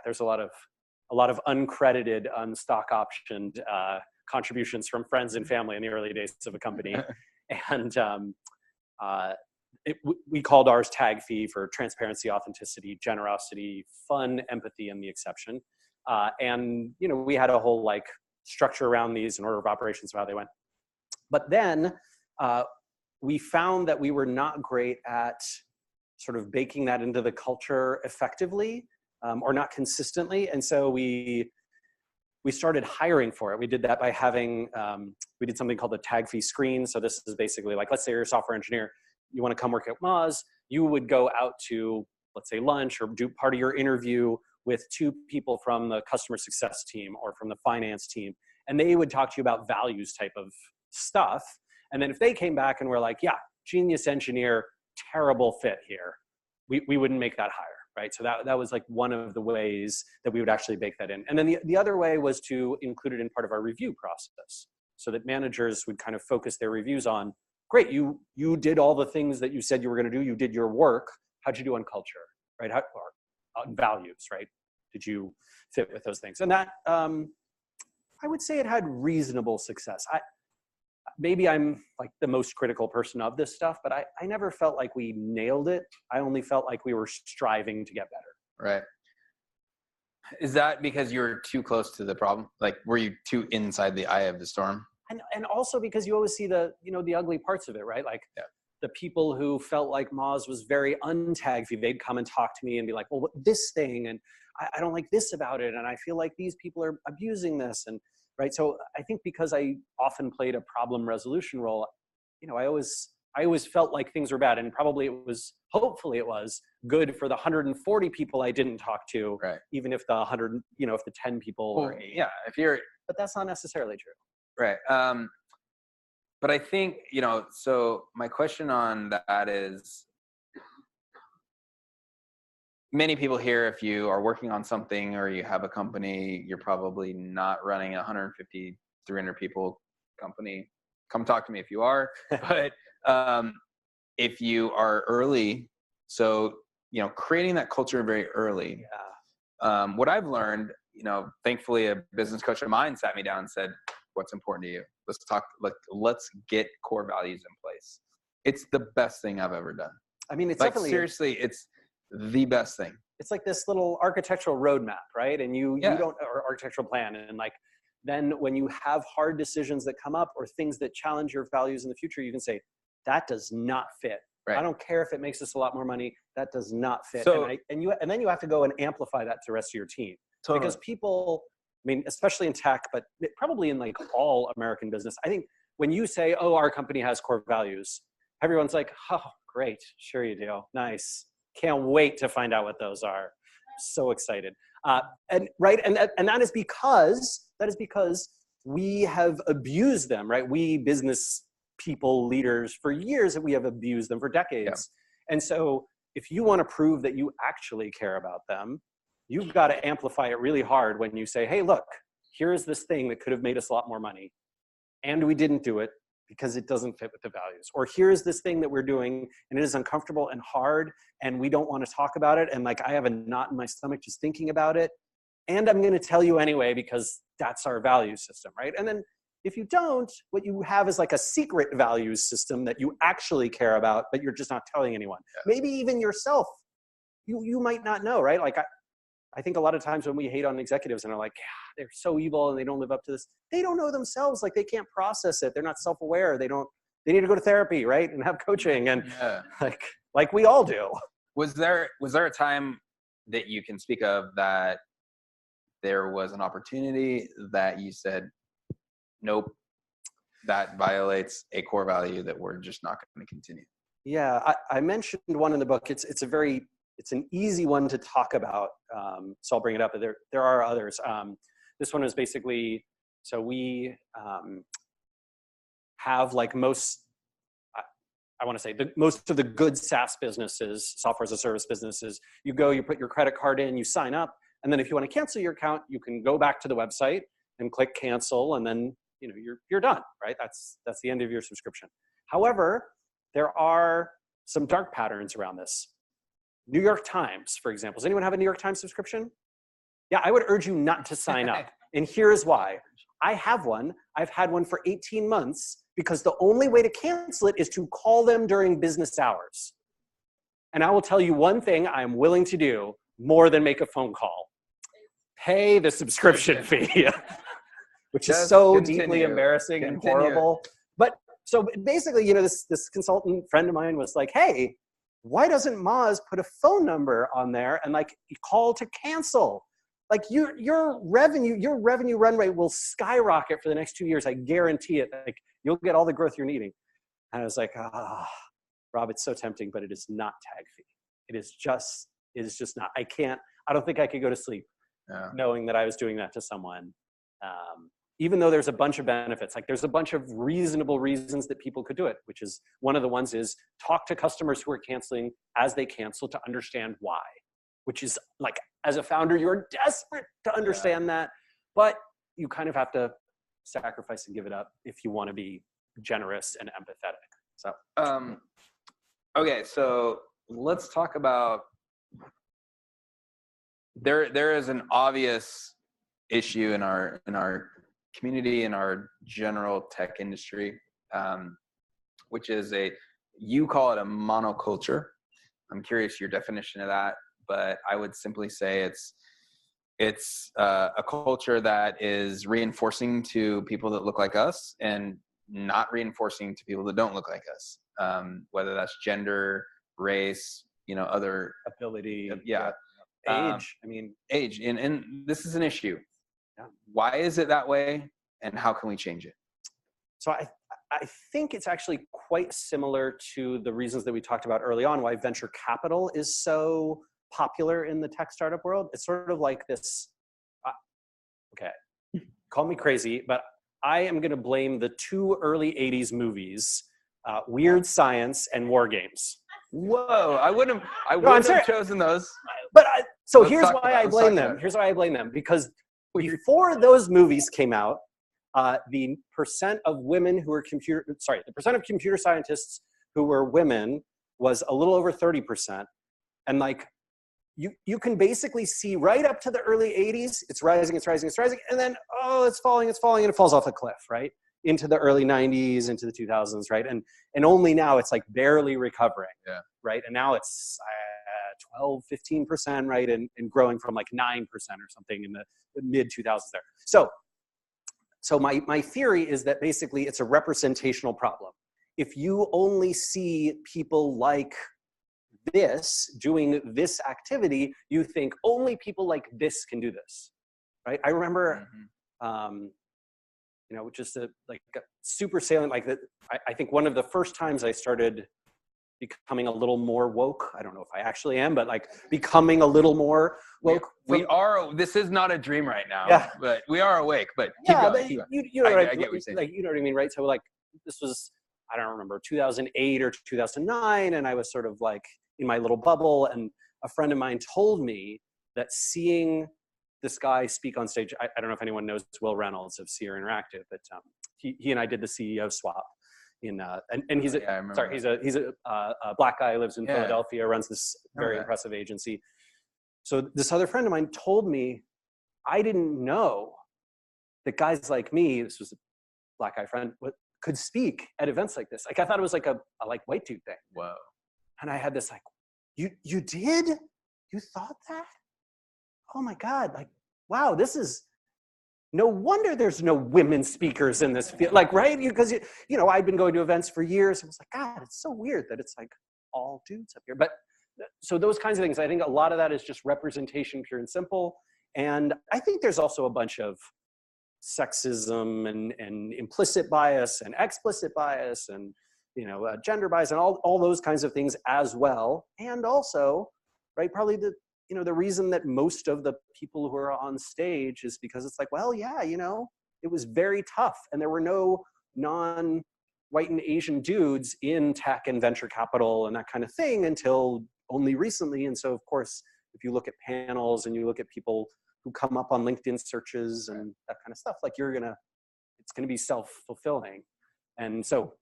There's a lot of uncredited, unstock optioned contributions from friends and family in the early days of a company. And we called ours tag fee for transparency, authenticity, generosity, fun, empathy, and the exception. And, you know, we had a whole like structure around these and order of operations of how they went. But then we found that we were not great at sort of baking that into the culture effectively, or not consistently. And so we started hiring for it. We did that by having, we did something called the tag fee screen. So this is basically like, let's say you're a software engineer, you want to come work at Moz, you would go out to, let's say, lunch or do part of your interview with 2 people from the customer success team or from the finance team. And they would talk to you about values type of stuff. And then if they came back and were like, yeah, genius engineer, terrible fit here, we wouldn't make that hire. Right, so that was like one of the ways that we would actually bake that in. And then the other way was to include it in part of our review process, so that managers would kind of focus their reviews on, great, you did all the things that you said you were going to do, you did your work, how'd you do on culture, right, or on values, right? Did you fit with those things? And that, I would say it had reasonable success. Maybe I'm like the most critical person of this stuff, but I never felt like we nailed it. I only felt like we were striving to get better. Right. Is that because you were too close to the problem? Like, were you too inside the eye of the storm? And also because you always see the ugly parts of it, right? Like the people who felt like Moz was very untag-fee, they'd come and talk to me and be like, well, what, this thing, and I don't like this about it, and I feel like these people are abusing this, and right. So I think because I often played a problem resolution role, I always felt like things were bad, and hopefully it was good for the 140 people I didn't talk to, right, even if the 100, if the 10 people were 8. Yeah, but that's not necessarily true. Right. But I think, so my question on that is, many people here, if you are working on something or you have a company, you're probably not running a 150, 300 people company. Come talk to me if you are. But if you are early, so, creating that culture very early. Yeah. What I've learned, thankfully a business coach of mine sat me down and said, what's important to you? Let's talk, let's get core values in place. It's the best thing I've ever done. I mean, it's like, definitely, seriously, it's the best thing. It's like this little architectural roadmap, right? And you don't, or architectural plan. And like, then when you have hard decisions that come up or things that challenge your values in the future, you can say, that does not fit. Right. I don't care if it makes us a lot more money. That does not fit. So, and then you have to go and amplify that to the rest of your team. Totally. Because people, I mean, especially in tech, but probably in like all American business, I think when you say, oh, our company has core values, everyone's like, oh, great. Sure you do. Nice. Can't wait to find out what those are. So excited. And that is because we have abused them, right? We business people, leaders, for years, we have abused them for decades. Yeah. And so if you want to prove that you actually care about them, you've got to amplify it really hard when you say, hey, look, here's this thing that could have made us a lot more money, and we didn't do it because it doesn't fit with the values. Or here's this thing that we're doing, and it is uncomfortable and hard, and we don't want to talk about it, and like I have a knot in my stomach just thinking about it, and I'm going to tell you anyway because that's our value system, right? And then if you don't, what you have is like a secret values system that you actually care about, but you're just not telling anyone. Yeah. Maybe even yourself, you might not know, right? Like I think a lot of times when we hate on executives and are like, yeah, they're so evil and they don't live up to this, they don't know themselves. Like they can't process it. They're not self-aware. They need to go to therapy, right? And have coaching and like we all do. Was there a time that you can speak of that there was an opportunity that you said, nope, that violates a core value that we're just not going to continue? Yeah, I mentioned one in the book. It's an easy one to talk about, so I'll bring it up. But there are others. This one is basically, so we have like most, I want to say most of the good SaaS businesses, software as a service businesses, you go, you put your credit card in, you sign up, and then if you want to cancel your account, you can go back to the website and click cancel, and then you're done, right? That's the end of your subscription. However, there are some dark patterns around this. New York Times, for example. Does anyone have a New York Times subscription? Yeah, I would urge you not to sign up. And here's why. I have one. I've had one for 18 months because the only way to cancel it is to call them during business hours. And I will tell you one thing I'm willing to do more than make a phone call. Pay the subscription fee, which is so deeply embarrassing and horrible. But so basically, this consultant friend of mine was like, hey, why doesn't Moz put a phone number on there and like call to cancel? Like your revenue run rate will skyrocket for the next 2 years. I guarantee it. Like you'll get all the growth you're needing. And I was like, Rob, it's so tempting, but it is not tag fee. It is just not. I don't think I could go to sleep knowing that I was doing that to someone. Even though there's a bunch of benefits, like there's a bunch of reasonable reasons that people could do it, which is one of the ones is talk to customers who are canceling as they cancel to understand why, which is like, as a founder, you're desperate to understand that, but you kind of have to sacrifice and give it up if you want to be generous and empathetic. So, okay, so let's talk about, there is an obvious issue in our community, in our general tech industry, which is you call it a monoculture. I'm curious your definition of that, but I would simply say it's a culture that is reinforcing to people that look like us and not reinforcing to people that don't look like us, whether that's gender, race, other ability, age. Age, and this is an issue. Why is it that way, and how can we change it? So I think it's actually quite similar to the reasons that we talked about early on, why venture capital is so popular in the tech startup world. It's sort of like this, okay, call me crazy, but I am going to blame the 2 early 80s movies, Weird Science and War Games. Whoa, I wouldn't have chosen those. But here's why I blame them. Here's why I blame them. Because before those movies came out, the percent of women who were the percent of computer scientists who were women was a little over 30%. And like, you can basically see right up to the early 80s, it's rising. And then, it's falling, and it falls off a cliff, right? Into the early 90s, into the 2000s, right? And only now it's like barely recovering, right? And now it's 12, 15%, right? And growing from like 9% or something in the mid 2000s there. So my theory is that basically it's a representational problem. If you only see people like this doing this activity, you think only people like this can do this, right? I remember, just a super salient, like that. I think one of the first times I started becoming a little more woke. I don't know if I actually am, but like becoming a little more woke. This is not a dream right now, but we are awake, but keep going. I get what you're saying. Like, you know what I mean, right? So like, this was, I don't remember, 2008 or 2009. And I was sort of like in my little bubble. And a friend of mine told me that seeing this guy speak on stage, I don't know if anyone knows Will Reynolds of Seer Interactive, but he and I did the CEO swap. And he's a black guy, lives in Philadelphia, runs this very impressive agency. So this other friend of mine told me, I didn't know that guys like me, this was a black guy friend, could speak at events like this. Like I thought it was like a white dude thing. Whoa. And I had this like, you did? You thought that? Oh my God, like, wow, this is, no wonder there's no women speakers in this field, like, right? Because, I'd been going to events for years. I was like, God, it's so weird that it's like all dudes up here. But so those kinds of things, I think a lot of that is just representation, pure and simple. And I think there's also a bunch of sexism and implicit bias and explicit bias and, gender bias and all those kinds of things as well. And also, right, probably the reason that most of the people who are on stage is because it's like, well, yeah, it was very tough. And there were no non-white and Asian dudes in tech and venture capital and that kind of thing until only recently. And so, of course, if you look at panels and you look at people who come up on LinkedIn searches and that kind of stuff, like it's going to be self-fulfilling. And so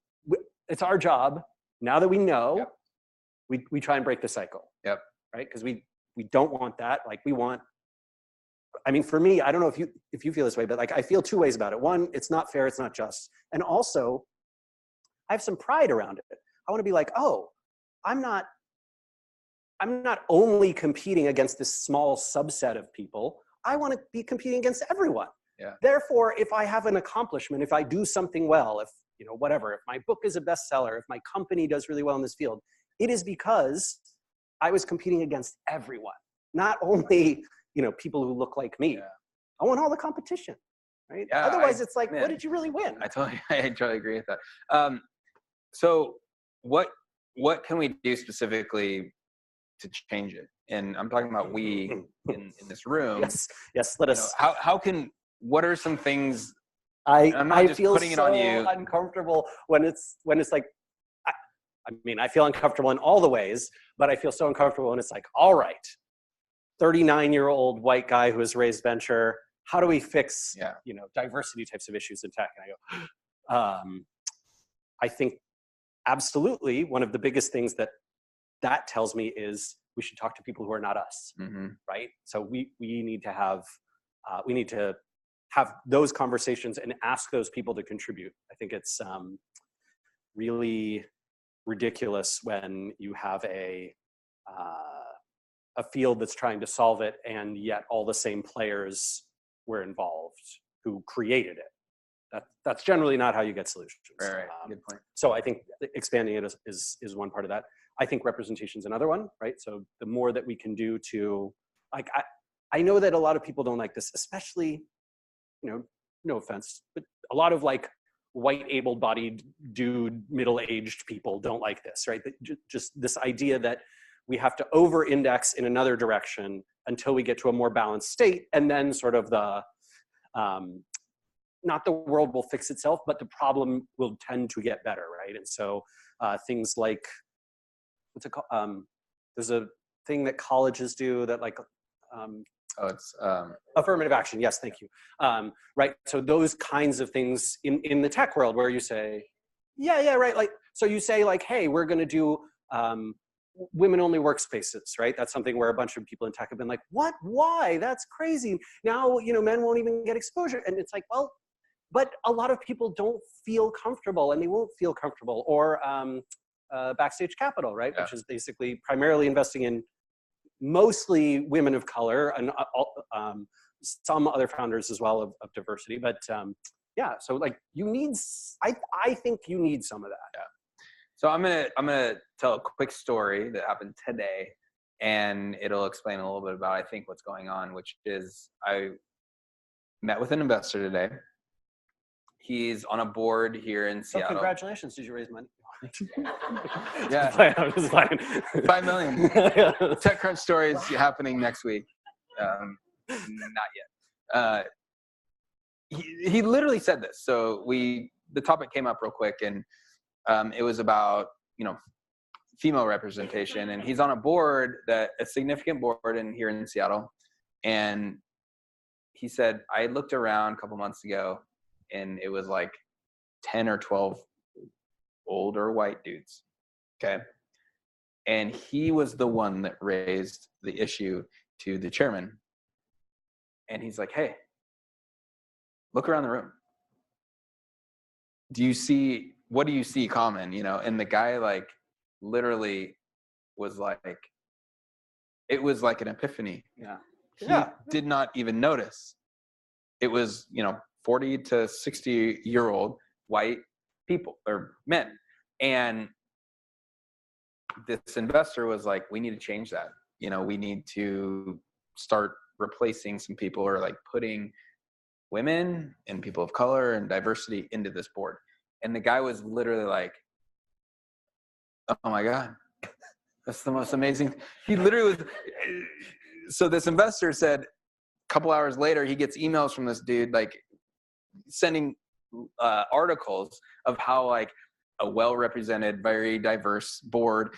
it's our job, now that we know, we try and break the cycle. Yep. Right? Because we don't want that. Like for me, I don't know if you feel this way, but like I feel 2 ways about it. One, it's not fair, it's not just. And also, I have some pride around it. I want to be like, oh, I'm not only competing against this small subset of people. I want to be competing against everyone. Yeah. Therefore, if I have an accomplishment, if I do something well, whatever, if my book is a bestseller, if my company does really well in this field, it is because I was competing against everyone, not only, people who look like me. Yeah. I want all the competition, right? Yeah, Otherwise, it's like, man, what did you really win? I totally agree with that. So what can we do specifically to change it? And I'm talking about we in this room. Yes. Let us. What are some things? I'm not just feel putting it on you. uncomfortable when it's like, I feel uncomfortable in all the ways, but I feel so uncomfortable when it's like, all right, 39-year-old white guy who has raised venture, how do we fix, diversity types of issues in tech? And I go, I think absolutely one of the biggest things that tells me is we should talk to people who are not us, right? So we need to have those conversations and ask those people to contribute. I think it's really ridiculous when you have a field that's trying to solve it, and yet all the same players were involved who created it. That's generally not how you get solutions. Right. Good point. So I think expanding it is one part of that. I think representation is another one, right? So the more that we can do to, like, I know that a lot of people don't like this, especially, no offense, but a lot of like white able-bodied dude, middle-aged people don't like this, right? Just this idea that we have to over-index in another direction until we get to a more balanced state, and then sort of the, not the world will fix itself, but the problem will tend to get better, right? And so things like, what's it called? There's a thing that colleges do that like, it's affirmative action. Yes, thank you. Right. So those kinds of things in the tech world where you say, yeah, right. Like, so you say like, hey, we're going to do women-only workspaces, right? That's something where a bunch of people in tech have been like, what? Why? That's crazy. Now, men won't even get exposure. And it's like, well, but a lot of people don't feel comfortable, and they won't feel comfortable. Or Backstage Capital, right? Which is basically primarily investing in mostly women of color and some other founders as well of diversity. But so like I think you need some of that. Yeah. So I'm gonna tell a quick story that happened today, and it'll explain a little bit about I think what's going on, which is I met with an investor today. He's on a board here in Seattle. So congratulations! Did you raise money? Yeah, it was fine. 5 million. TechCrunch story is happening next week. Not yet. He literally said this. So the topic came up real quick, and it was about female representation, and he's on a board a significant board here in Seattle, and he said I looked around a couple months ago, and it was like 10 or 12 older white dudes. Okay. And he was the one that raised the issue to the chairman. And he's like, hey, look around the room. What do you see common? And the guy like literally was like, it was like an epiphany. Yeah. He did not even notice. It was, 40 to 60-year-old white people or men. And this investor was like, we need to change that. We need to start replacing some people, or like putting women and people of color and diversity into this board. And the guy was literally like, oh my God, that's the most amazing. He literally was. So this investor said a couple hours later, he gets emails from this dude, like sending articles of how like a well-represented, very diverse board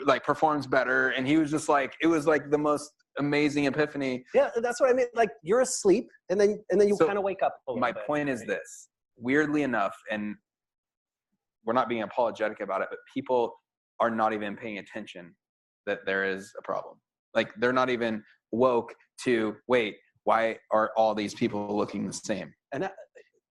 like performs better. And he was just like, it was like the most amazing epiphany. Yeah, that's what I mean. Like you're asleep, and then you kind of wake up a little my bit. point is this, weirdly enough, and we're not being apologetic about it, but people are not even paying attention that there is a problem. Like they're not even woke to, wait, why are all these people looking the same? And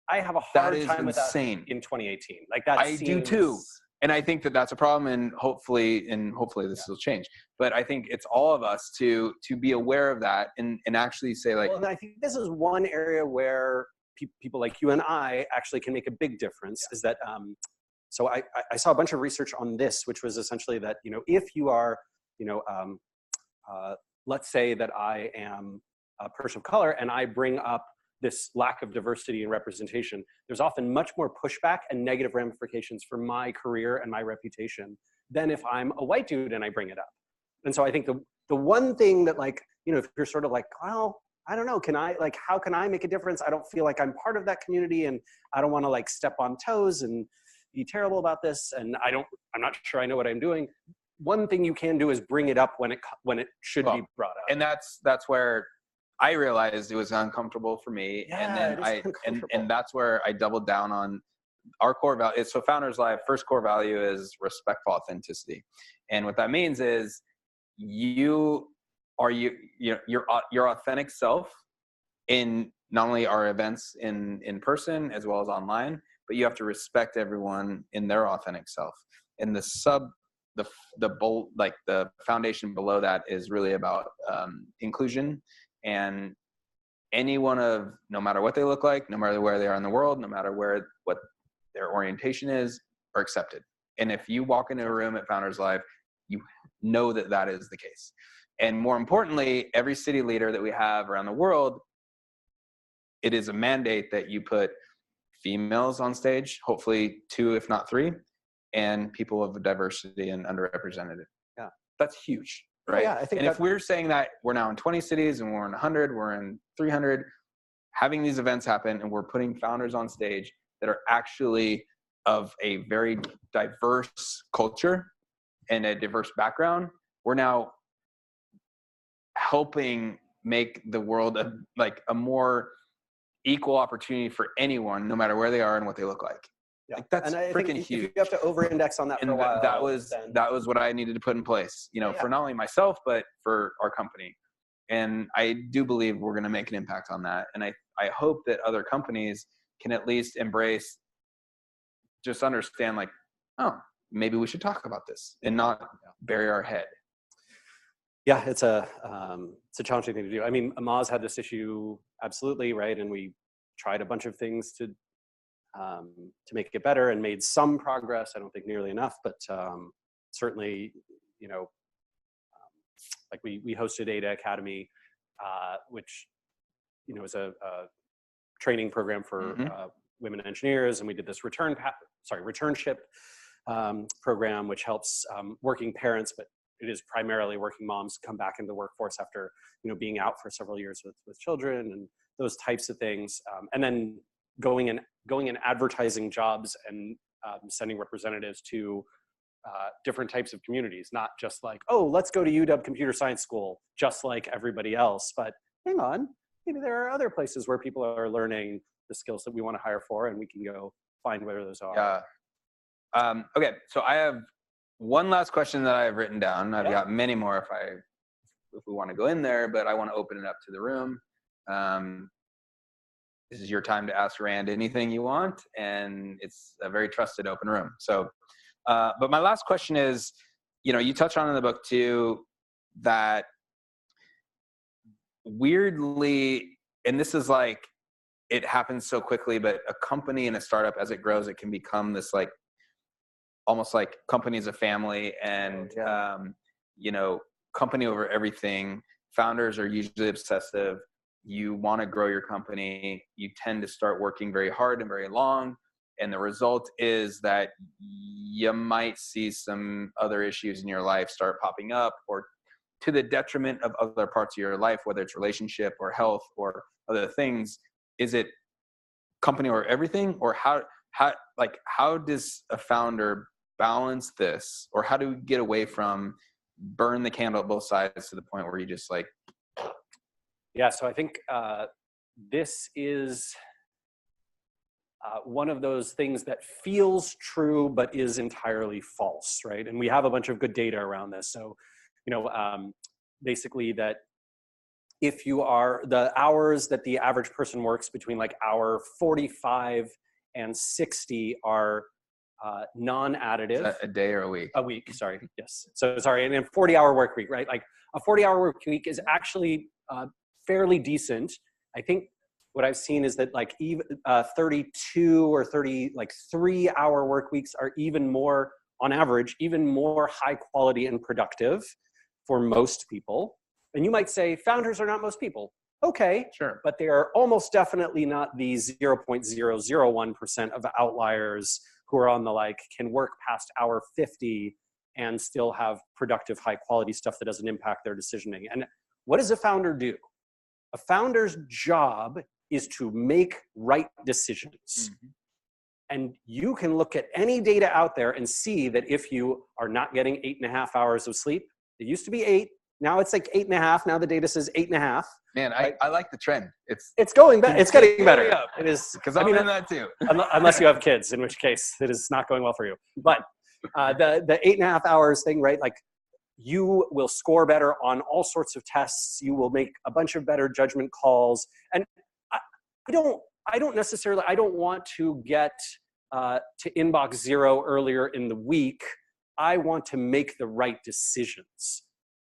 I have a hard time with that in 2018. Like that I do too. And I think that that's a problem, and hopefully this will change. But I think it's all of us to be aware of that and actually say like. Well, and I think this is one area where people like you and I actually can make a big difference. Is that so I saw a bunch of research on this, which was essentially that, if you are, let's say that I am a person of color and I bring up this lack of diversity and representation, there's often much more pushback and negative ramifications for my career and my reputation than if I'm a white dude and I bring it up. And so I think the one thing that, like, if you're sort of like, well, I don't know, how can I make a difference? I don't feel like I'm part of that community, and I don't want to like step on toes and be terrible about this, and I'm not sure I know what I'm doing. One thing you can do is bring it up when it should be brought up. And that's where I realized it was uncomfortable for me. Yeah, and then and that's where I doubled down on our core value. So Founders Live, first core value is respectful authenticity. And what that means is you are your authentic self in not only our events in person as well as online, but you have to respect everyone in their authentic self. And the foundation below that is really about inclusion, and anyone no matter what they look like, no matter where they are in the world, no matter what their orientation is, are accepted. And if you walk into a room at Founders Live, you know that is the case. And more importantly, every city leader that we have around the world, it is a mandate that you put females on stage, hopefully 2, if not 3, and people of diversity and underrepresented. Yeah, that's huge, right? Yeah, I think. And if we're saying that we're now in 20 cities and we're in 100, we're in 300, having these events happen and we're putting founders on stage that are actually of a very diverse culture and a diverse background, we're now helping make the world a more equal opportunity for anyone, no matter where they are and what they look like. Yeah. Like, that's freaking huge. If you have to over-index on that for a while. That was what I needed to put in place, for not only myself, but for our company. And I do believe we're going to make an impact on that. And I hope that other companies can at least just understand, like, oh, maybe we should talk about this and not bury our head. Yeah, it's a challenging thing to do. I mean, Amaz had this issue, absolutely, right? And we tried a bunch of things to make it better and made some progress. I don't think nearly enough, but certainly, like we hosted Ada Academy, which is a training program for women engineers, and we did this returnship program, which helps working parents, but it is primarily working moms come back into the workforce after being out for several years with children and those types of things, and then going and advertising jobs and sending representatives to different types of communities, not just like, oh, let's go to UW Computer Science School just like everybody else, but hang on, maybe there are other places where people are learning the skills that we want to hire for, and we can go find where those are. Yeah. Okay, so I have one last question that I have written down. I've got many more if we want to go in there, but I want to open it up to the room. This is your time to ask Rand anything you want, and it's a very trusted open room. So, but my last question is, you touch on in the book too, that weirdly, and this is like, it happens so quickly, but a company and a startup, as it grows, it can become this like, almost like company as a family, and company over everything. Founders are usually obsessive. You want to grow your company. You tend to start working very hard and very long. And the result is that you might see some other issues in your life start popping up, or to the detriment of other parts of your life, whether it's relationship or health or other things. Is it company or everything? Or how does a founder balance this? Or how do we get away from burn the candle at both sides to the point where you just like... Yeah, so I think this is one of those things that feels true but is entirely false, right? And we have a bunch of good data around this. So, basically that if you are, the hours that the average person works between like hour 45 and 60 are non-additive. A day or a week? A week, sorry, yes. So sorry, and then 40-hour work week, right? Like a 40-hour work week is actually fairly decent. I think what I've seen is that like even 32 or 3-hour work weeks are even more, on average, even more high quality and productive for most people. And you might say founders are not most people. Okay, Sure. but they are almost definitely not the 0.001% of outliers who are on the like can work past hour 50 and still have productive, high quality stuff that doesn't impact their decision making. And what does a founder do? A founder's job is to make right decisions. Mm-hmm. And you can look at any data out there and see that if you are not getting 8.5 hours of sleep, it used to be 8, now it's like 8.5. Now the data says 8.5. Man, right? I like the trend. It's going better. It's getting better. Up. It is, because I'm in that too. Unless you have kids, in which case it is not going well for you. But the 8.5 hours thing, right? Like you will score better on all sorts of tests. You will make a bunch of better judgment calls. And I don't necessarily, I don't want to get to inbox 0 earlier in the week. I want to make the right decisions.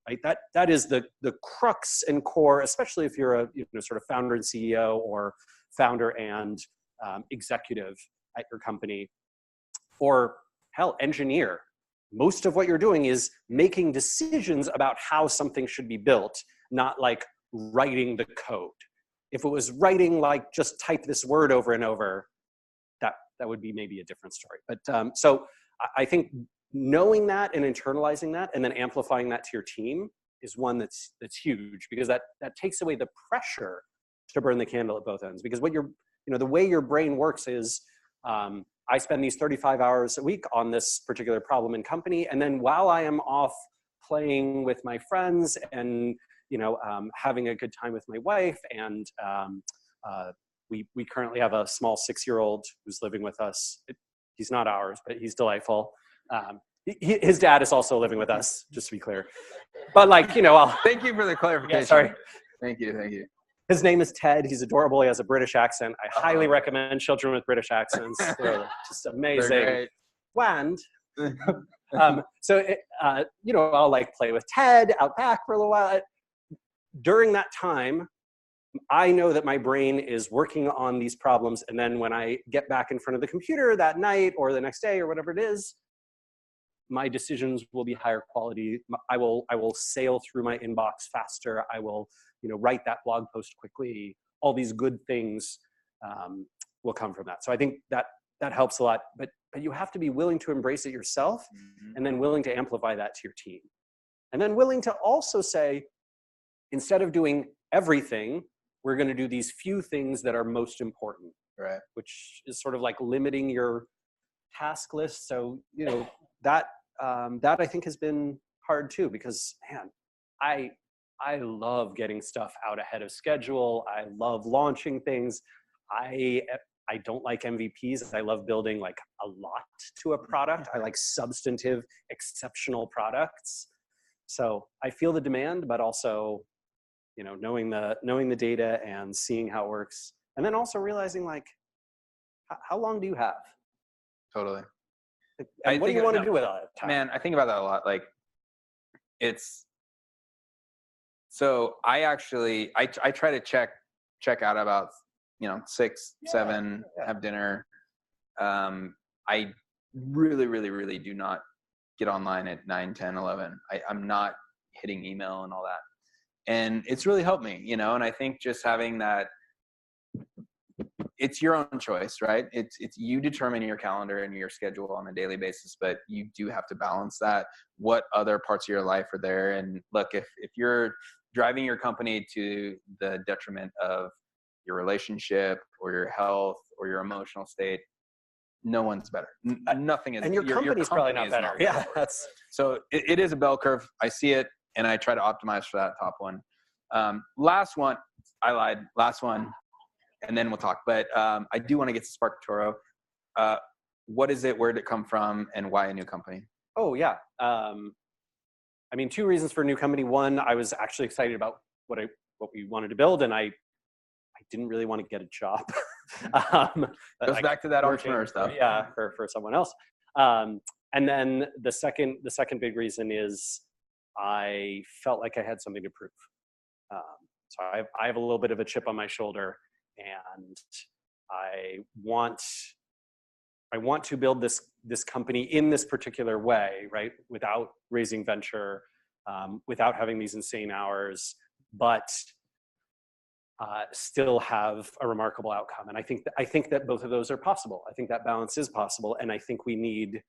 Right? That is the crux and core, especially if you're a sort of founder and CEO or founder and executive at your company, or hell, engineer. Most of what you're doing is making decisions about how something should be built, not like writing the code. If it was writing like just type this word over and over, that would be maybe a different story. But so I think knowing that and internalizing that and then amplifying that to your team is one that's huge, because that takes away the pressure to burn the candle at both ends. Because what the way your brain works is I spend these 35 hours a week on this particular problem and company, and then while I am off playing with my friends and having a good time with my wife, and we currently have a small 6-year-old who's living with us. He's not ours, but he's delightful. His dad is also living with us, just to be clear. But I'll... Thank you for the clarification. Yeah, sorry. Thank you. His name is Ted. He's adorable. He has a British accent. I highly recommend children with British accents. They're just amazing. They're great. And I'll like play with Ted out back for a little while. During that time, I know that my brain is working on these problems, and then when I get back in front of the computer that night or the next day or whatever it is, my decisions will be higher quality. I will sail through my inbox faster. I will write that blog post quickly. All these good things will come from that. So I think that helps a lot. But you have to be willing to embrace it yourself, and then willing to amplify that to your team, and then willing to also say, instead of doing everything, we're going to do these few things that are most important, right? Which is sort of like limiting your task list. So, that I think has been hard too, because man, I love getting stuff out ahead of schedule. I love launching things. I don't like MVPs. I love building like a lot to a product. I like substantive, exceptional products. So I feel the demand, but also knowing the data and seeing how it works, and then also realizing like, how long do you have? Totally. And what do you want to do with all that time? Man, I think about that a lot. Like, so I try to check out about 6, 7, have dinner. I really do not get online at 9, 10, 11. I'm not hitting email and all that. And it's really helped me, and I think just having that, it's your own choice, right? It's you determine your calendar and your schedule on a daily basis, but you do have to balance that. What other parts of your life are there? And look, if you're driving your company to the detriment of your relationship or your health or your emotional state, no one's better. Nothing is. And your company's probably not better. Yeah, that's. So it is a bell curve. I see it, and I try to optimize for that top one. Last one, I lied. Last one, and then we'll talk. But I do want to get to Spark Toro. What is it? Where did it come from? And why a new company? Oh, yeah. 2 reasons for a new company. One, I was actually excited about what we wanted to build, and I didn't really want to get a job. Goes back to that entrepreneur stuff. Yeah, for someone else. And then the second big reason is I felt like I had something to prove. So I have a little bit of a chip on my shoulder, and I want to build this company in this particular way, right? Without raising venture, without having these insane hours, but still have a remarkable outcome. And I think that both of those are possible. I think that balance is possible. And I think we need,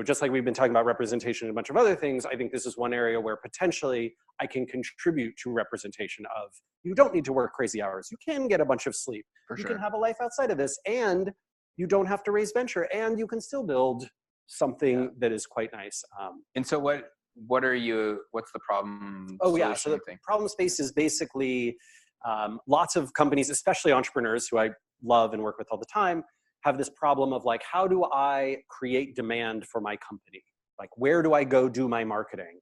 just like we've been talking about representation and a bunch of other things, I think this is one area where potentially I can contribute to representation of, you don't need to work crazy hours. You can get a bunch of sleep. You can have a life outside of this, and you don't have to raise venture, and you can still build something that is quite nice. And so what's the problem? So the problem space is basically lots of companies, especially entrepreneurs who I love and work with all the time, have this problem of like, how do I create demand for my company? Like, where do I go do my marketing?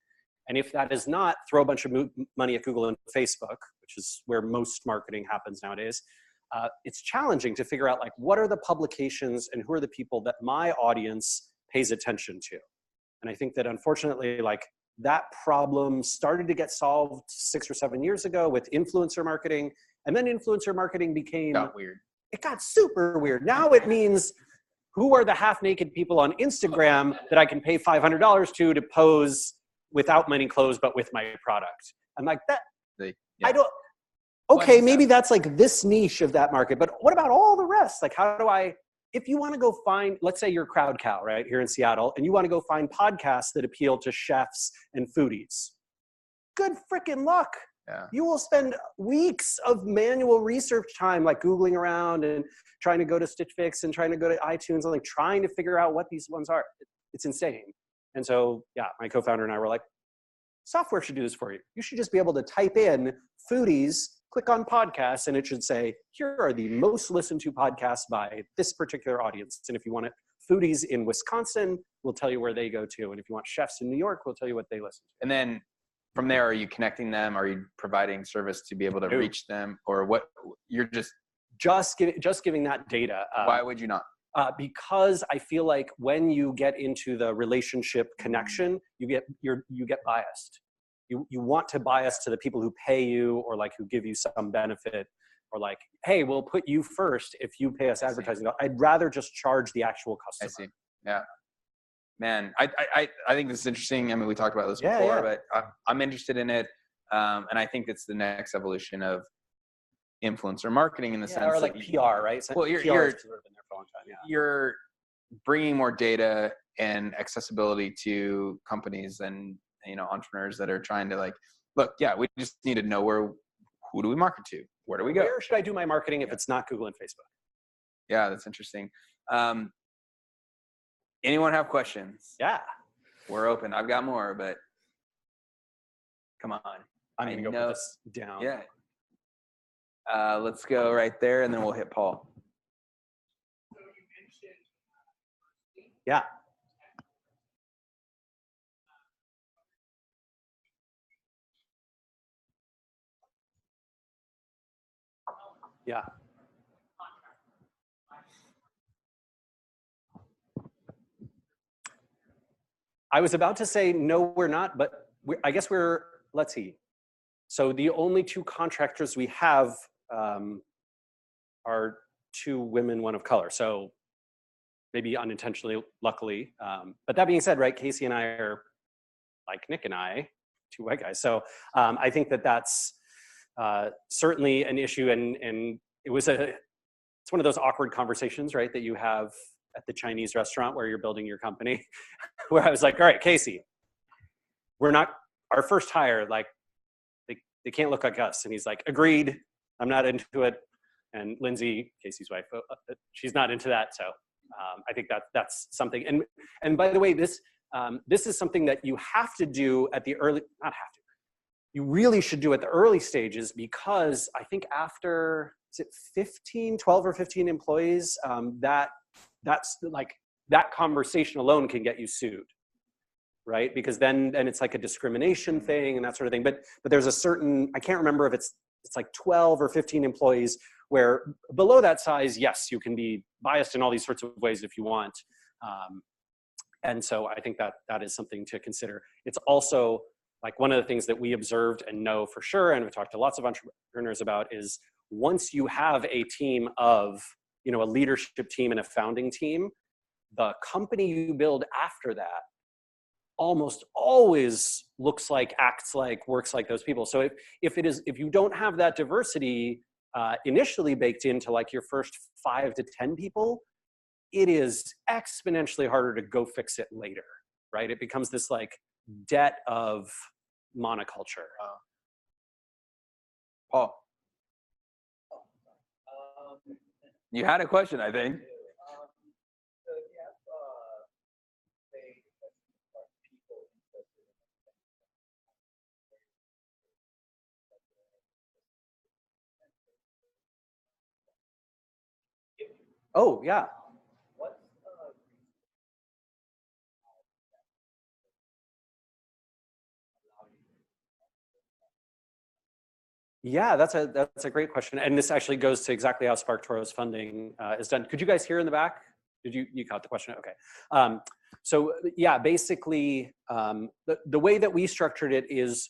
And if that is not throw a bunch of money at Google and Facebook, which is where most marketing happens nowadays, it's challenging to figure out like, what are the publications and who are the people that my audience pays attention to? And I think that unfortunately, like, that problem started to get solved 6 or 7 years ago with influencer marketing. And then influencer marketing got weird. It got super weird. Now it means, who are the half-naked people on Instagram that I can pay $500 to pose without many clothes, but with my product? I'm like, I don't, okay, maybe that's like this niche of that market, but what about all the rest? Like, how do I, if you want to go find, let's say you're Crowd Cow, right, here in Seattle, and you want to go find podcasts that appeal to chefs and foodies, good freaking luck. Yeah. You will spend weeks of manual research time, like Googling around and trying to go to Stitch Fix and trying to go to iTunes and like trying to figure out what these ones are. It's insane. And so, yeah, my co-founder and I were like, software should do this for you. You should just be able to type in foodies, click on podcasts, and it should say, here are the most listened to podcasts by this particular audience. And if you want foodies in Wisconsin, we'll tell you where they go to. And if you want chefs in New York, we'll tell you what they listen to. And then from there, are you connecting them? Are you providing service to be able to reach them? Or what? You're just giving that data. Why would you not? Because I feel like when you get into the relationship connection, you get biased. You want to bias to the people who pay you or like who give you some benefit, or like, hey, we'll put you first if you pay us advertising. I'd rather just charge the actual customer. I see. Yeah. Man, I think this is interesting. I mean, we talked about this before, but I'm interested in it. And I think it's the next evolution of influencer marketing in the sense or like PR, right? Well, you're sort of been there for a long time. Yeah. You're bringing more data and accessibility to companies and, entrepreneurs that are trying to like, look, we just need to know who do we market to? Where do we go? Where should I do my marketing if it's not Google and Facebook? Yeah, that's interesting. Anyone have questions? Yeah. We're open. I've got more, but come on. I'm going to go put this down. Yeah. Let's go right there, and then we'll hit Paul. Yeah. Yeah. I was about to say, no, we're not, but I guess let's see. So the only two contractors we have are two women, one of color. So maybe unintentionally, luckily. But that being said, right, Casey and I are, like Nick and I, two white guys. So I think that's certainly an issue. And it's one of those awkward conversations, right, that you have at the Chinese restaurant where you're building your company, where I was like, all right, Casey, our first hire, like, they can't look like us. And he's like, agreed, I'm not into it. And Lindsay, Casey's wife, she's not into that. So I think that's something. And by the way, this is something that you have to do at the you really should do at the early stages, because I think after, is it 12 or 15 employees, that's like, that conversation alone can get you sued, right? Because then it's like a discrimination thing and that sort of thing. But there's a certain, I can't remember if it's like 12 or 15 employees, where below that size, yes, you can be biased in all these sorts of ways if you want. And so I think that is something to consider. It's also like one of the things that we observed and know for sure, and we talked to lots of entrepreneurs about, is once you have a team of, a leadership team and a founding team, the company you build after that almost always looks like, acts like, works like those people. So if you don't have that diversity initially baked into like your first 5 to 10 people, it is exponentially harder to go fix it later, right? It becomes this like debt of monoculture. Paul, you had a question, I think. Oh, yeah. Yeah, that's a great question, and this actually goes to exactly how SparkToro's funding is done. Could you guys hear in the back? Did you caught the question? Okay. So yeah, basically, the way that we structured it is,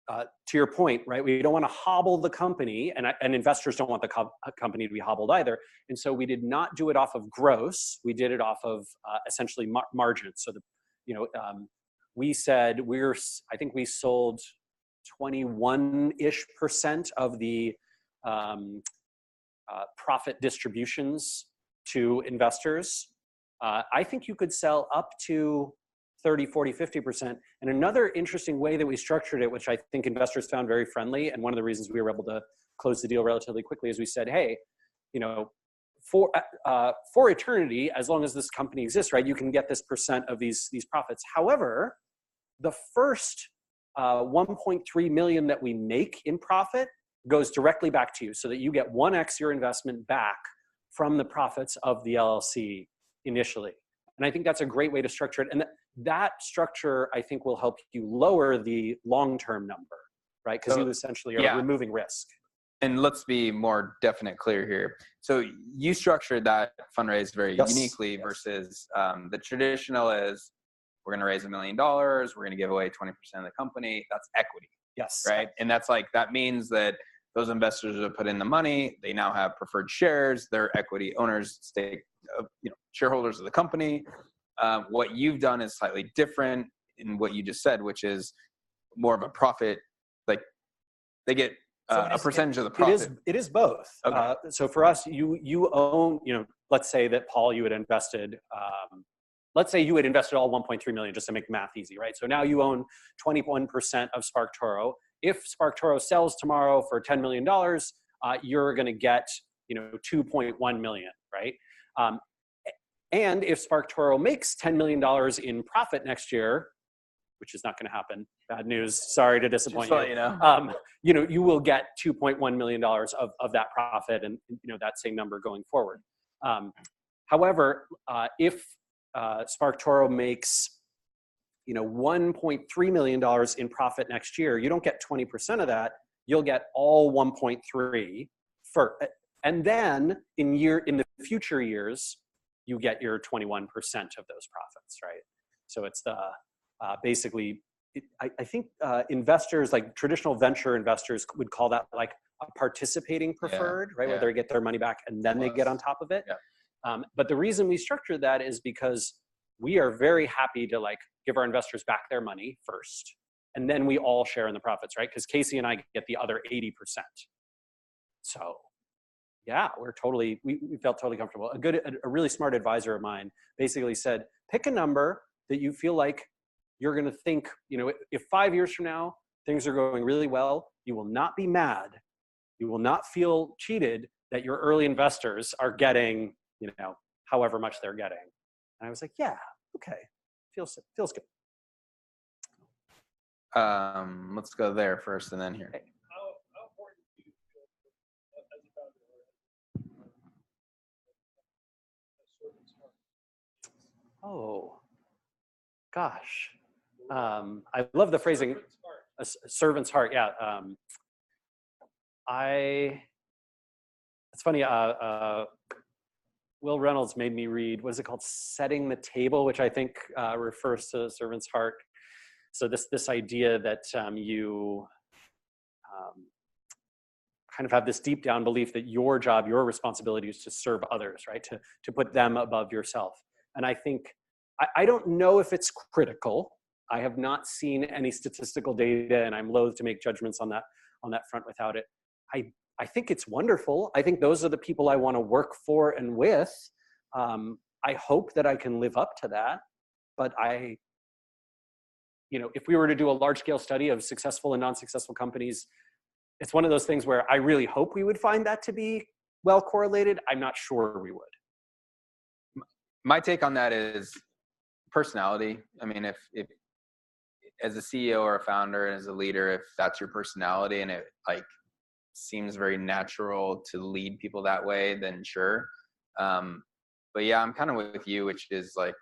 to your point, right? We don't want to hobble the company, and investors don't want the company to be hobbled either. And so we did not do it off of gross. We did it off of essentially margins. So we said I think we sold 21-ish% of the profit distributions to investors. I think you could sell up to 30, 40, 50%. And another interesting way that we structured it, which I think investors found very friendly, and one of the reasons we were able to close the deal relatively quickly, is we said, hey, for eternity, as long as this company exists, right, you can get this percent of these profits. However, the first 1.3 million that we make in profit goes directly back to you, so that you get 1x your investment back from the profits of the LLC initially. And I think that's a great way to structure it. And that structure, I think, will help you lower the long-term number, right? Because you essentially are removing risk. And let's be more definite, clear here. So you structured that fundraise very uniquely versus the traditional is, we're going to raise $1 million. We're going to give away 20% of the company. That's equity. Yes. Right. And that means that those investors have put in the money. They now have preferred shares. They're equity owners, shareholders of the company. What you've done is slightly different in what you just said, which is more of a profit. Like they get a percentage of the profit. It is both. Okay. So for us, you own, let's say that Paul, you had invested, let's say you had invested all 1.3 million, just to make math easy, right? So now you own 21% of SparkToro. If SparkToro sells tomorrow for $10 million, you're going to get, 2.1 million, right? And if SparkToro makes $10 million in profit next year, which is not going to happen, bad news, sorry to disappoint you. You will get $2.1 million of that profit, and that same number going forward. However, if SparkToro makes $1.3 million in profit next year, you don't get 20% of that. You'll get all 1.3 and then in the future years, you get your 21% of those profits, right? So it's the basically, I think investors, like traditional venture investors, would call that like a participating preferred, right? Where they get their money back and then they get on top of it. Yeah. But the reason we structured that is because we are very happy to give our investors back their money first, and then we all share in the profits, right? Because Casey and I get the other 80%. So yeah, we felt totally comfortable. A really smart advisor of mine basically said, pick a number that you feel like you're going to think, if 5 years from now, things are going really well, you will not be mad. You will not feel cheated that your early investors are getting, however much they're getting. And I was like, yeah, okay. Feels good. Let's go there first and then here. Okay. How important do you feel as a founder Oh, gosh. I love the phrasing, a servant's heart. Yeah. It's funny. Will Reynolds made me read, what is it called? Setting the Table, which I think refers to the servant's heart. So this idea that you kind of have this deep down belief that your job, your responsibility is to serve others, right? To put them above yourself. And I think, I don't know if it's critical. I have not seen any statistical data, and I'm loath to make judgments on that front without it. I think it's wonderful. I think those are the people I want to work for and with. I hope that I can live up to that, but if we were to do a large scale study of successful and non-successful companies, it's one of those things where I really hope we would find that to be well correlated. I'm not sure we would. My take on that is personality. I mean, if as a CEO or a founder, as a leader, if that's your personality and it like seems very natural to lead people that way, then sure. But yeah, I'm kind of with you, which is like,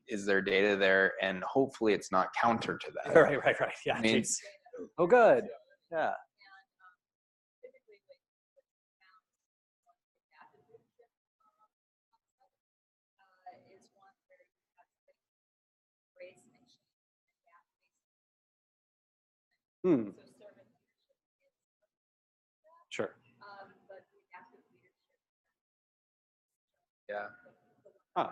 is there data there? And hopefully it's not counter to that. Right. Yeah. I mean, oh, good. Yeah. Sure. Yeah. Oh,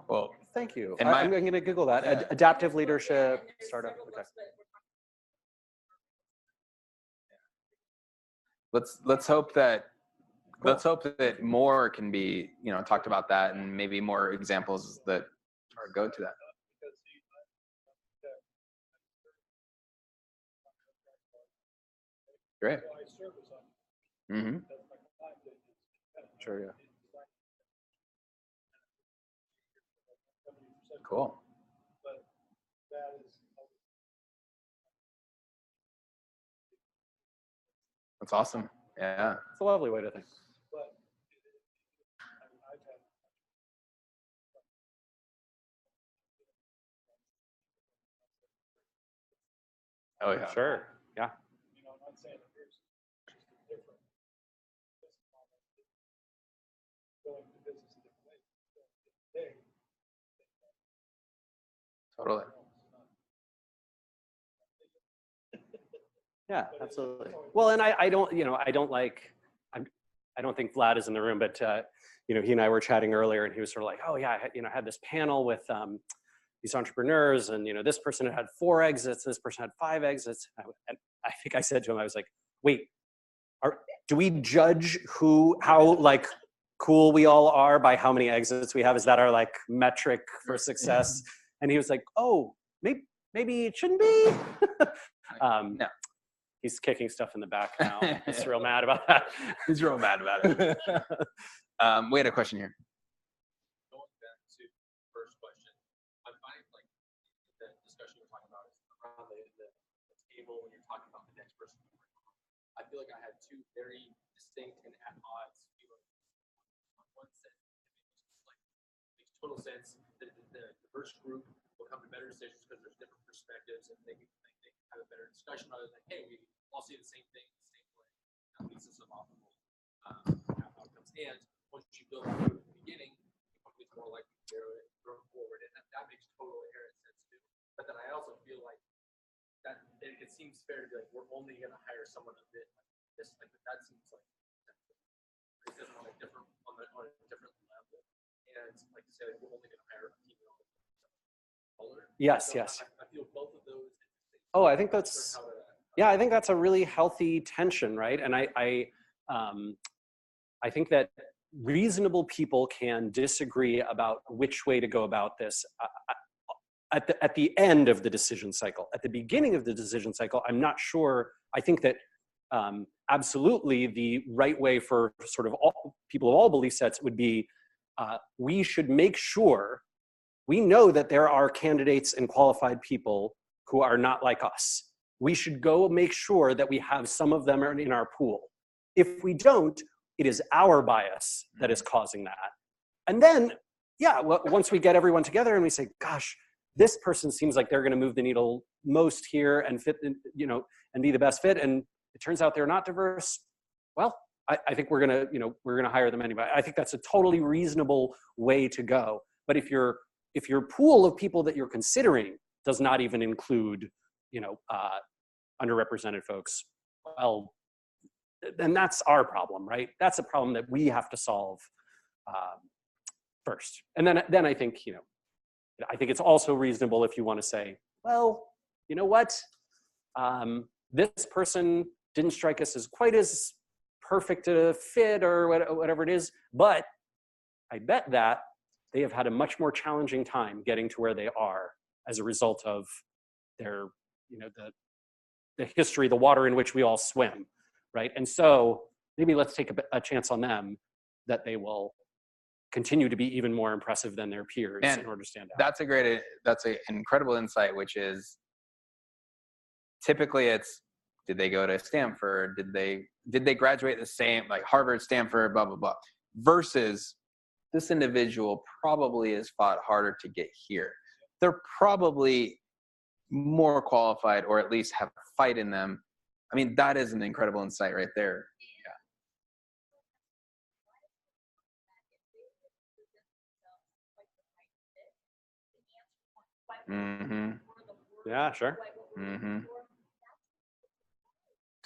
well, thank you. And I'm going to Google that. Yeah. Adaptive leadership startup. Okay. Let's hope that more can be talked about that, and maybe more examples that go to that. Great. Mm-hmm. Sure. Yeah. Cool. That's awesome. Yeah. It's a lovely way to think. Oh yeah. Sure. Yeah. Totally. Yeah, absolutely. Well, and I don't think Vlad is in the room, but he and I were chatting earlier, and he was sort of like, oh yeah, I had this panel with these entrepreneurs, and this person had 4 exits, this person had 5 exits. And I think I said to him, I was like, wait, do we judge how like cool we all are by how many exits we have? Is that our like metric for success? And he was like, oh, maybe it shouldn't be. No. He's kicking stuff in the back now. He's real mad about that. He's real mad about it. We had a question here. Going back to the first question, I find like the discussion you're talking about is around the table when you're talking about the next person. I feel like I had 2 very distinct and at odds feelings. On one sense, it makes total sense that the diverse group will come to better decisions because there's different perspectives, and they can have a better discussion rather than, hey, we all see the same thing the same way. That leads to some optimal outcomes. And once you build it from the beginning, the company's more likely to grow forward, and that makes total inherent sense too. But then I also feel like that it seems fair to be like, we're only going to hire someone a bit like this. Like that seems like on a different level. And like to say, like, we're only going to hire a female color. Yes. I feel both of those. Oh, I think that's a really healthy tension, right? And I think that reasonable people can disagree about which way to go about this at the end of the decision cycle. At the beginning of the decision cycle, I'm not sure. I think that absolutely the right way for sort of all people of all belief sets would be we should make sure we know that there are candidates and qualified people who are not like us. We should go make sure that we have some of them in our pool. If we don't, it is our bias that is causing that. And then, once we get everyone together and we say, gosh, this person seems like they're going to move the needle most here and fit, and be the best fit, and it turns out they're not diverse, well, I think we're going to hire them anyway. I think that's a totally reasonable way to go. But if your pool of people that you're considering does not even include, underrepresented folks, well, and that's our problem, right? That's a problem that we have to solve first. And then I think, I think it's also reasonable if you want to say, well, you know what? This person didn't strike us as quite as perfect a fit or whatever it is, but I bet that they have had a much more challenging time getting to where they are as a result of their, the history, the water in which we all swim, right? And so maybe let's take a chance on them that they will continue to be even more impressive than their peers in order to stand out. That's an incredible insight, which is typically it's, did they go to Stanford? Did they graduate the same, like Harvard, Stanford, blah, blah, blah, versus this individual probably has fought harder to get here. They're probably more qualified, or at least have fight in them. I mean, that is an incredible insight right there. Yeah. Mm-hmm. Yeah, sure. Mm-hmm.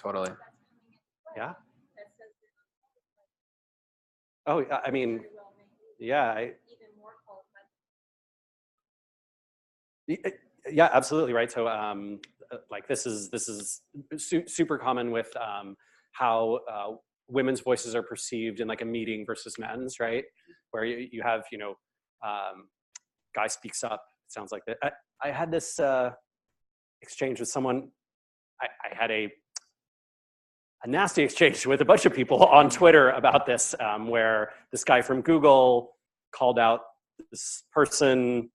Totally. Yeah. Oh, I mean, yeah. Yeah, absolutely right. So, like this is super common with how women's voices are perceived in like a meeting versus men's, right? Where you have guy speaks up. It sounds like that. I had this exchange with someone. I had a nasty exchange with a bunch of people on Twitter about this, where this guy from Google called out this person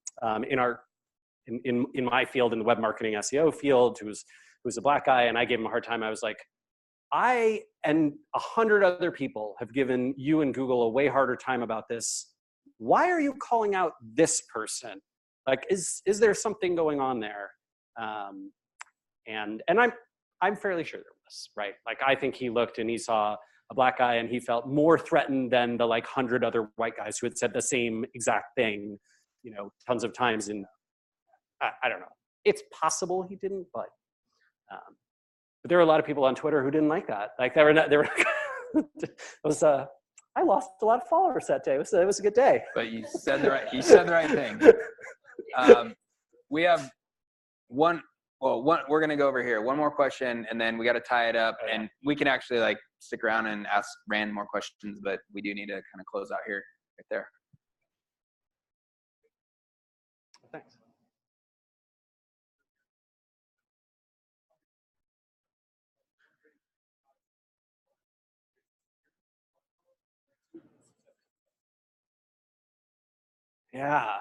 in my field, in the web marketing SEO field, who's a black guy, and I gave him a hard time. I was like, I and 100 other people have given you and Google a way harder time about this. Why are you calling out this person? Like, is there something going on there? And I'm fairly sure there was, right? Like, I think he looked and he saw a black guy and he felt more threatened than the like 100 other white guys who had said the same exact thing, tons of times. And I don't know. It's possible he didn't, but there were a lot of people on Twitter who didn't like that. Like, they were it was I lost a lot of followers that day. It was a good day. But you said the right thing. We have one. Well, we're going to go over here. One more question, and then we got to tie it up. Oh, yeah. And we can actually like stick around and ask Rand more questions, but we do need to kind of close out here, right there. Thanks. Yeah.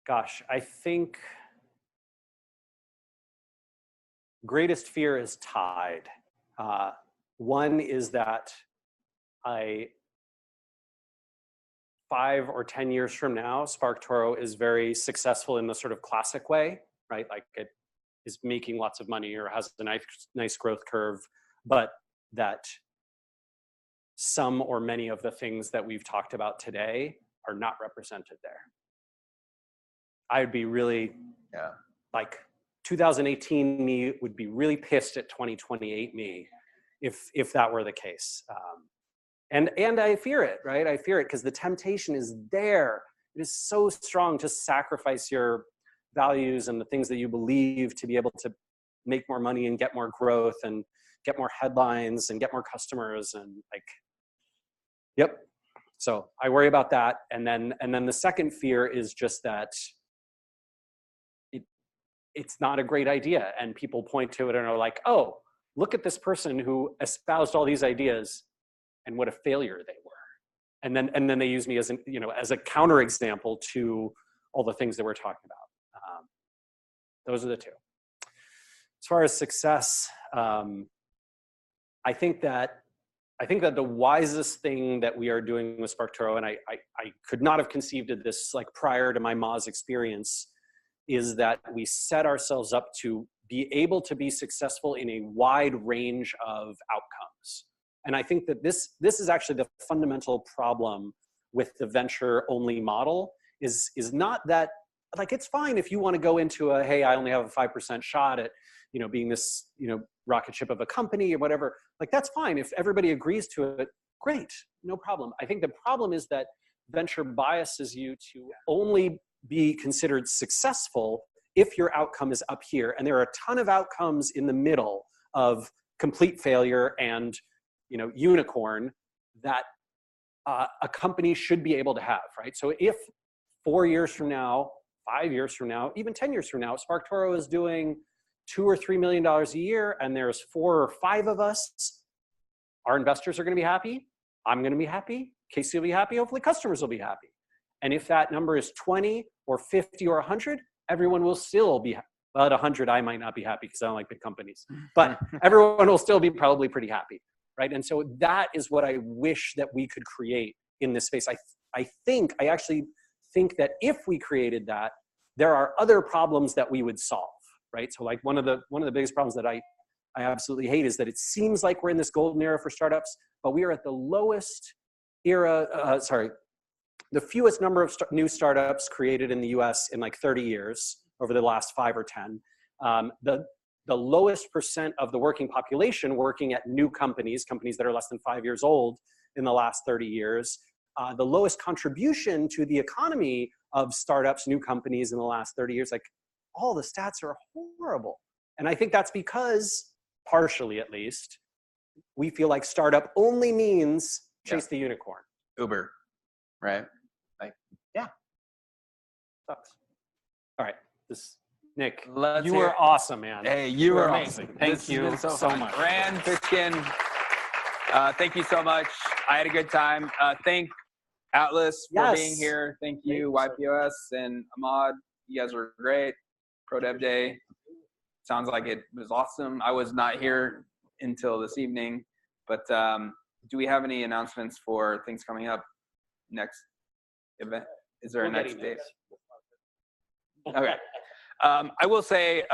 Gosh, I think greatest fear is tied. One is that 5 or 10 years from now, SparkToro is very successful in the sort of classic way, right? Like, it is making lots of money or has a nice growth curve, but that some or many of the things that we've talked about today are not represented there. I'd be really, like 2018 me would be really pissed at 2028 me if that were the case. And I fear it, right? I fear it because the temptation is there. It is so strong to sacrifice your values and the things that you believe to be able to make more money and get more growth and get more headlines and get more customers and like, yep. So I worry about that. And then the second fear is just that it's not a great idea. And people point to it and are like, oh, look at this person who espoused all these ideas and what a failure they were. And then they use me as as a counterexample to all the things that we're talking about. Those are the two. As far as success, I think that the wisest thing that we are doing with SparkToro, and I could not have conceived of this like prior to my Moz experience, is that we set ourselves up to be able to be successful in a wide range of outcomes. And I think that this is actually the fundamental problem with the venture-only model is not that, like, it's fine if you want to go into hey, I only have a 5% shot at being this, rocket ship of a company or whatever. Like, that's fine. If everybody agrees to it, great, no problem. I think the problem is that venture biases you to only be considered successful if your outcome is up here. And there are a ton of outcomes in the middle of complete failure and, unicorn that a company should be able to have, right? So if 4 years from now, 5 years from now, even 10 years from now, SparkToro is doing $2 or $3 million a year, and there's 4 or 5 of us, our investors are going to be happy. I'm going to be happy. Casey will be happy. Hopefully customers will be happy. And if that number is 20 or 50 or 100, everyone will still be happy. Well, at 100, I might not be happy because I don't like big companies, but everyone will still be probably pretty happy, right? And so that is what I wish that we could create in this space. I actually think that if we created that, there are other problems that we would solve, right? So like one of the biggest problems that I absolutely hate is that it seems like we're in this golden era for startups, but we are at the lowest era, the fewest number of new startups created in the US in like 30 years over the last 5 or 10. The lowest percent of the working population working at new companies that are less than 5 years old in the last 30 years. The lowest contribution to the economy of startups, new companies in the last 30 years. Like, all the stats are horrible. And I think that's because, partially at least, we feel like startup only means chase the unicorn. Uber, right? Sucks. All right, Nick, Let's you hear were it. awesome, man. Hey, you were amazing. Awesome. Thank you so much. Rands, Fishkin, thank you so much. I had a good time. Thank Atlas for being here. Thank you, YPOS and Ahmad. You guys were great. Pro Dev Day. Sounds like it was awesome. I was not here until this evening, but do we have any announcements for things coming up next event? Is there a next date? Okay. I will say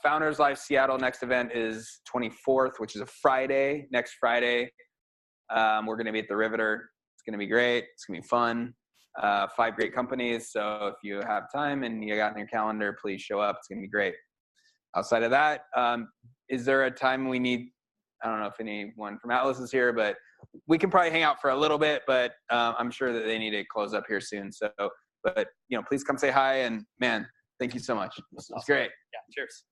Founders Live Seattle next event is 24th, which is a Friday, next Friday. We're going to be at the Riveter. It's going to be great. It's going to be fun. 5 great companies. So if you have time and you got in your calendar, please show up. It's going to be great. Outside of that, is there a time we need, I don't know if anyone from Atlas is here, but we can probably hang out for a little bit, but I'm sure that they need to close up here soon. So, but please come say hi, and man, thank you so much. This was great. Yeah, cheers.